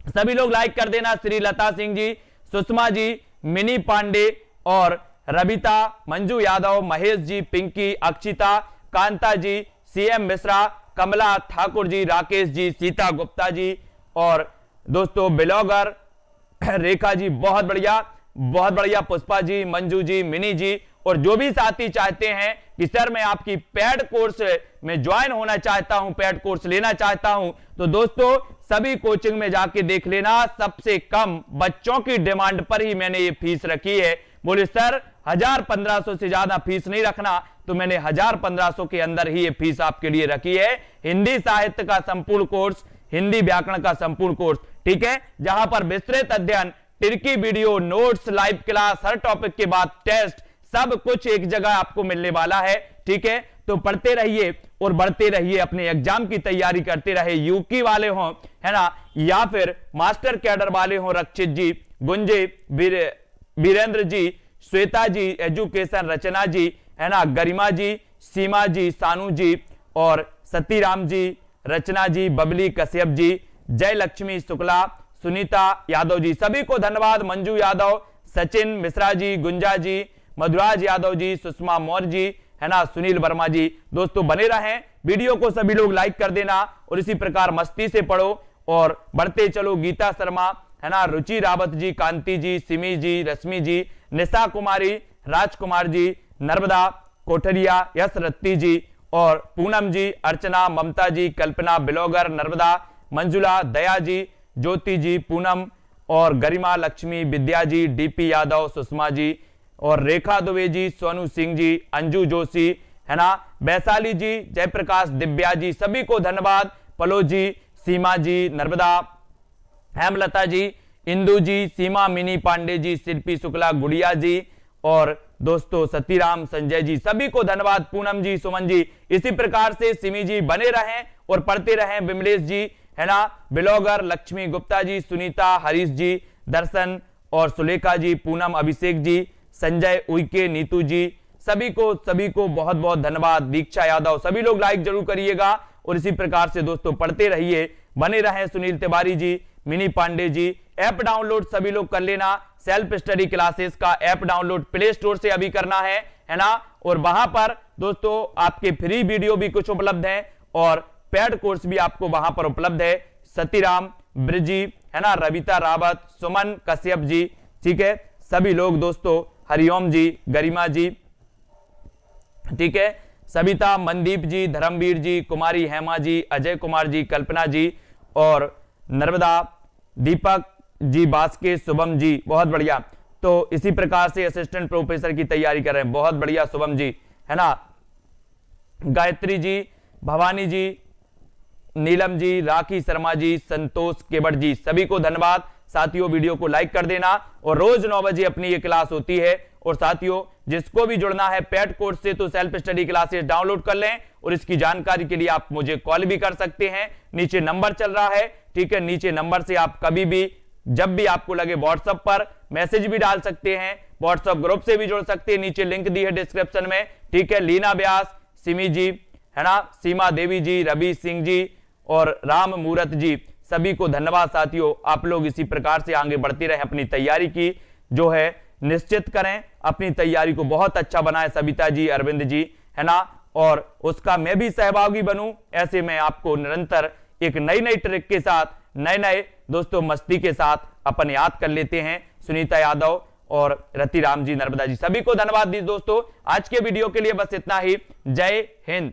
सभी लोग लाइक कर देना। श्रीलता सिंह जी, सुषमा जी, मिनी पांडे और रबिता, मंजू यादव, महेश जी, पिंकी, अक्षिता, कांता जी, सीएम मिश्रा, कमला ठाकुर जी, राकेश जी, सीता गुप्ता जी और दोस्तों ब्लॉगर रेखा जी, बहुत बढ़िया, पुष्पा जी, मंजू जी, मिनी जी, और जो भी साथी चाहते हैं कि सर मैं आपकी पेड कोर्स में ज्वाइन होना चाहता हूं, पेड कोर्स लेना चाहता हूं, तो दोस्तों सभी कोचिंग में जाके देख लेना, सबसे कम बच्चों की डिमांड पर ही मैंने ये फीस रखी है। बोले सर 1000-1500 से ज्यादा फीस नहीं रखना, तो मैंने 1000-1500 के अंदर ही ये फीस आपके लिए रखी है। हिंदी साहित्य का संपूर्ण कोर्स, हिंदी व्याकरण का संपूर्ण कोर्स, ठीक है, जहां पर विस्तृत अध्ययन, तिरकी वीडियो, नोट्स, लाइव क्लास, हर टॉपिक के बाद टेस्ट, सब कुछ एक जगह आपको मिलने वाला है, ठीक है। तो पढ़ते रहिए और बढ़ते रहिए, अपने एग्जाम की तैयारी करते रहे, यूकी वाले हों, है ना, या फिर मास्टर कैडर वाले हों, रक्षित जी, गुंजे, वीरेंद्र जी, श्वेता जी, एजुकेशन, रचना जी, है ना, गरिमा जी, सीमा जी, सानू जी और सतीराम जी, रचना जी, बबली कश्यप जी, जय लक्ष्मी शुक्ला, सुनीता यादव जी, सभी को धन्यवाद। मंजू यादव, सचिन मिश्रा जी, गुंजा जी, मधुराज यादव जी, सुषमा मौर्य जी, है ना, सुनील वर्मा जी। दोस्तों बने रहें, वीडियो को सभी लोग लाइक कर देना और इसी प्रकार मस्ती से पढ़ो और बढ़ते चलो। गीता शर्मा, है ना, रुचि रावत जी, कांति जी, सिमी जी, रश्मि जी, निशा कुमारी, राजकुमार जी, नर्मदा कोठरिया, यश रत्ती जी और पूनम जी, अर्चना, ममता जी, कल्पना, ब्लॉगर, नर्मदा, मंजुला, दया जी, ज्योति जी, पूनम और गरिमा, लक्ष्मी, विद्या जी, डीपी यादव, सुषमा जी और रेखा दुबे जी, सोनू सिंह जी, अंजू जोशी, है ना, वैशाली जी, जयप्रकाश, दिव्या जी, सभी को धन्यवाद। पलो जी, सीमा जी, नर्मदा, हेमलता जी, इंदु जी, सीमा, मिनी पांडे जी, शिल्पी शुक्ला, गुड़िया जी और दोस्तों सतीराम, संजय जी, सभी को धन्यवाद। पूनम जी, सुमन जी, इसी प्रकार से सिमी जी बने रहें और पढ़ते रहें। विमलेश जी, है ना, ब्लॉगर, लक्ष्मी गुप्ता जी, सुनीता, हरीश जी, दर्शन और सुलेखा जी, पूनम, अभिषेक जी, संजय उइके, नीतू जी, सभी को बहुत बहुत धन्यवाद। दीक्षा यादव, सभी लोग लाइक जरूर करिएगा और इसी प्रकार से दोस्तों पढ़ते रहिए, बने रहें। Sunil Tiwari ji, mini Pandey ji, app download सभी लोग कर लेना। सेल्फ स्टडी क्लासेस का ऐप डाउनलोड प्ले स्टोर से अभी करना है ना। और वहां पर दोस्तों आपके फ्री वीडियो भी कुछ उपलब्ध हैं और पेड कोर्स भी आपको वहां पर उपलब्ध है। सतीराम ब्रिजी है ना, रविता रावत, सुमन कश्यप जी, ठीक है, सभी लोग दोस्तों, हरिओम जी, गरिमा जी, ठीक है, सविता, मनदीप जी, धर्मवीर जी, कुमारी हेमा जी, अजय कुमार जी, कल्पना जी और नर्मदा, दीपक जी, बास्के, शुभम जी, बहुत बढ़िया। तो इसी प्रकार से असिस्टेंट प्रोफेसर की तैयारी कर रहे हैं, बहुत बढ़िया शुभम जी, है ना। गायत्री जी, भवानी जी, नीलम जी, राखी शर्मा जी, संतोष केवट जी, सभी को धन्यवाद। साथियों वीडियो को लाइक कर देना और रोज 9 बजे अपनी ये क्लास होती है। और साथियों जिसको भी जुड़ना है पेड कोर्स से तो सेल्फ स्टडी क्लासेस डाउनलोड कर लें और इसकी जानकारी के लिए आप मुझे कॉल भी कर सकते हैं। नीचे नंबर चल रहा है, ठीक है, नीचे नंबर से आप कभी भी जब भी आपको लगे व्हाट्सएप पर मैसेज भी डाल सकते हैं, व्हाट्सएप ग्रुप से भी जुड़ सकते हैं, नीचे लिंक दी है डिस्क्रिप्शन में, ठीक है। लीना व्यास, सिमी जी, है ना, सीमा देवी जी, रवि सिंह जी और राम मूरत जी, सभी को धन्यवाद। साथियों आप लोग इसी प्रकार से आगे बढ़ते रहें, अपनी तैयारी की जो है निश्चित करें, अपनी तैयारी को बहुत अच्छा बनाए। सविता जी, अरविंद जी, है ना, और उसका मैं भी सहभागी बनूं, ऐसे में आपको निरंतर एक नई नई ट्रिक के साथ, नए नए दोस्तों मस्ती के साथ अपन याद कर लेते हैं। सुनीता यादव और रतिराम जी, नर्मदा जी, सभी को धन्यवाद दी दोस्तों। आज के वीडियो के लिए बस इतना ही। जय हिंद।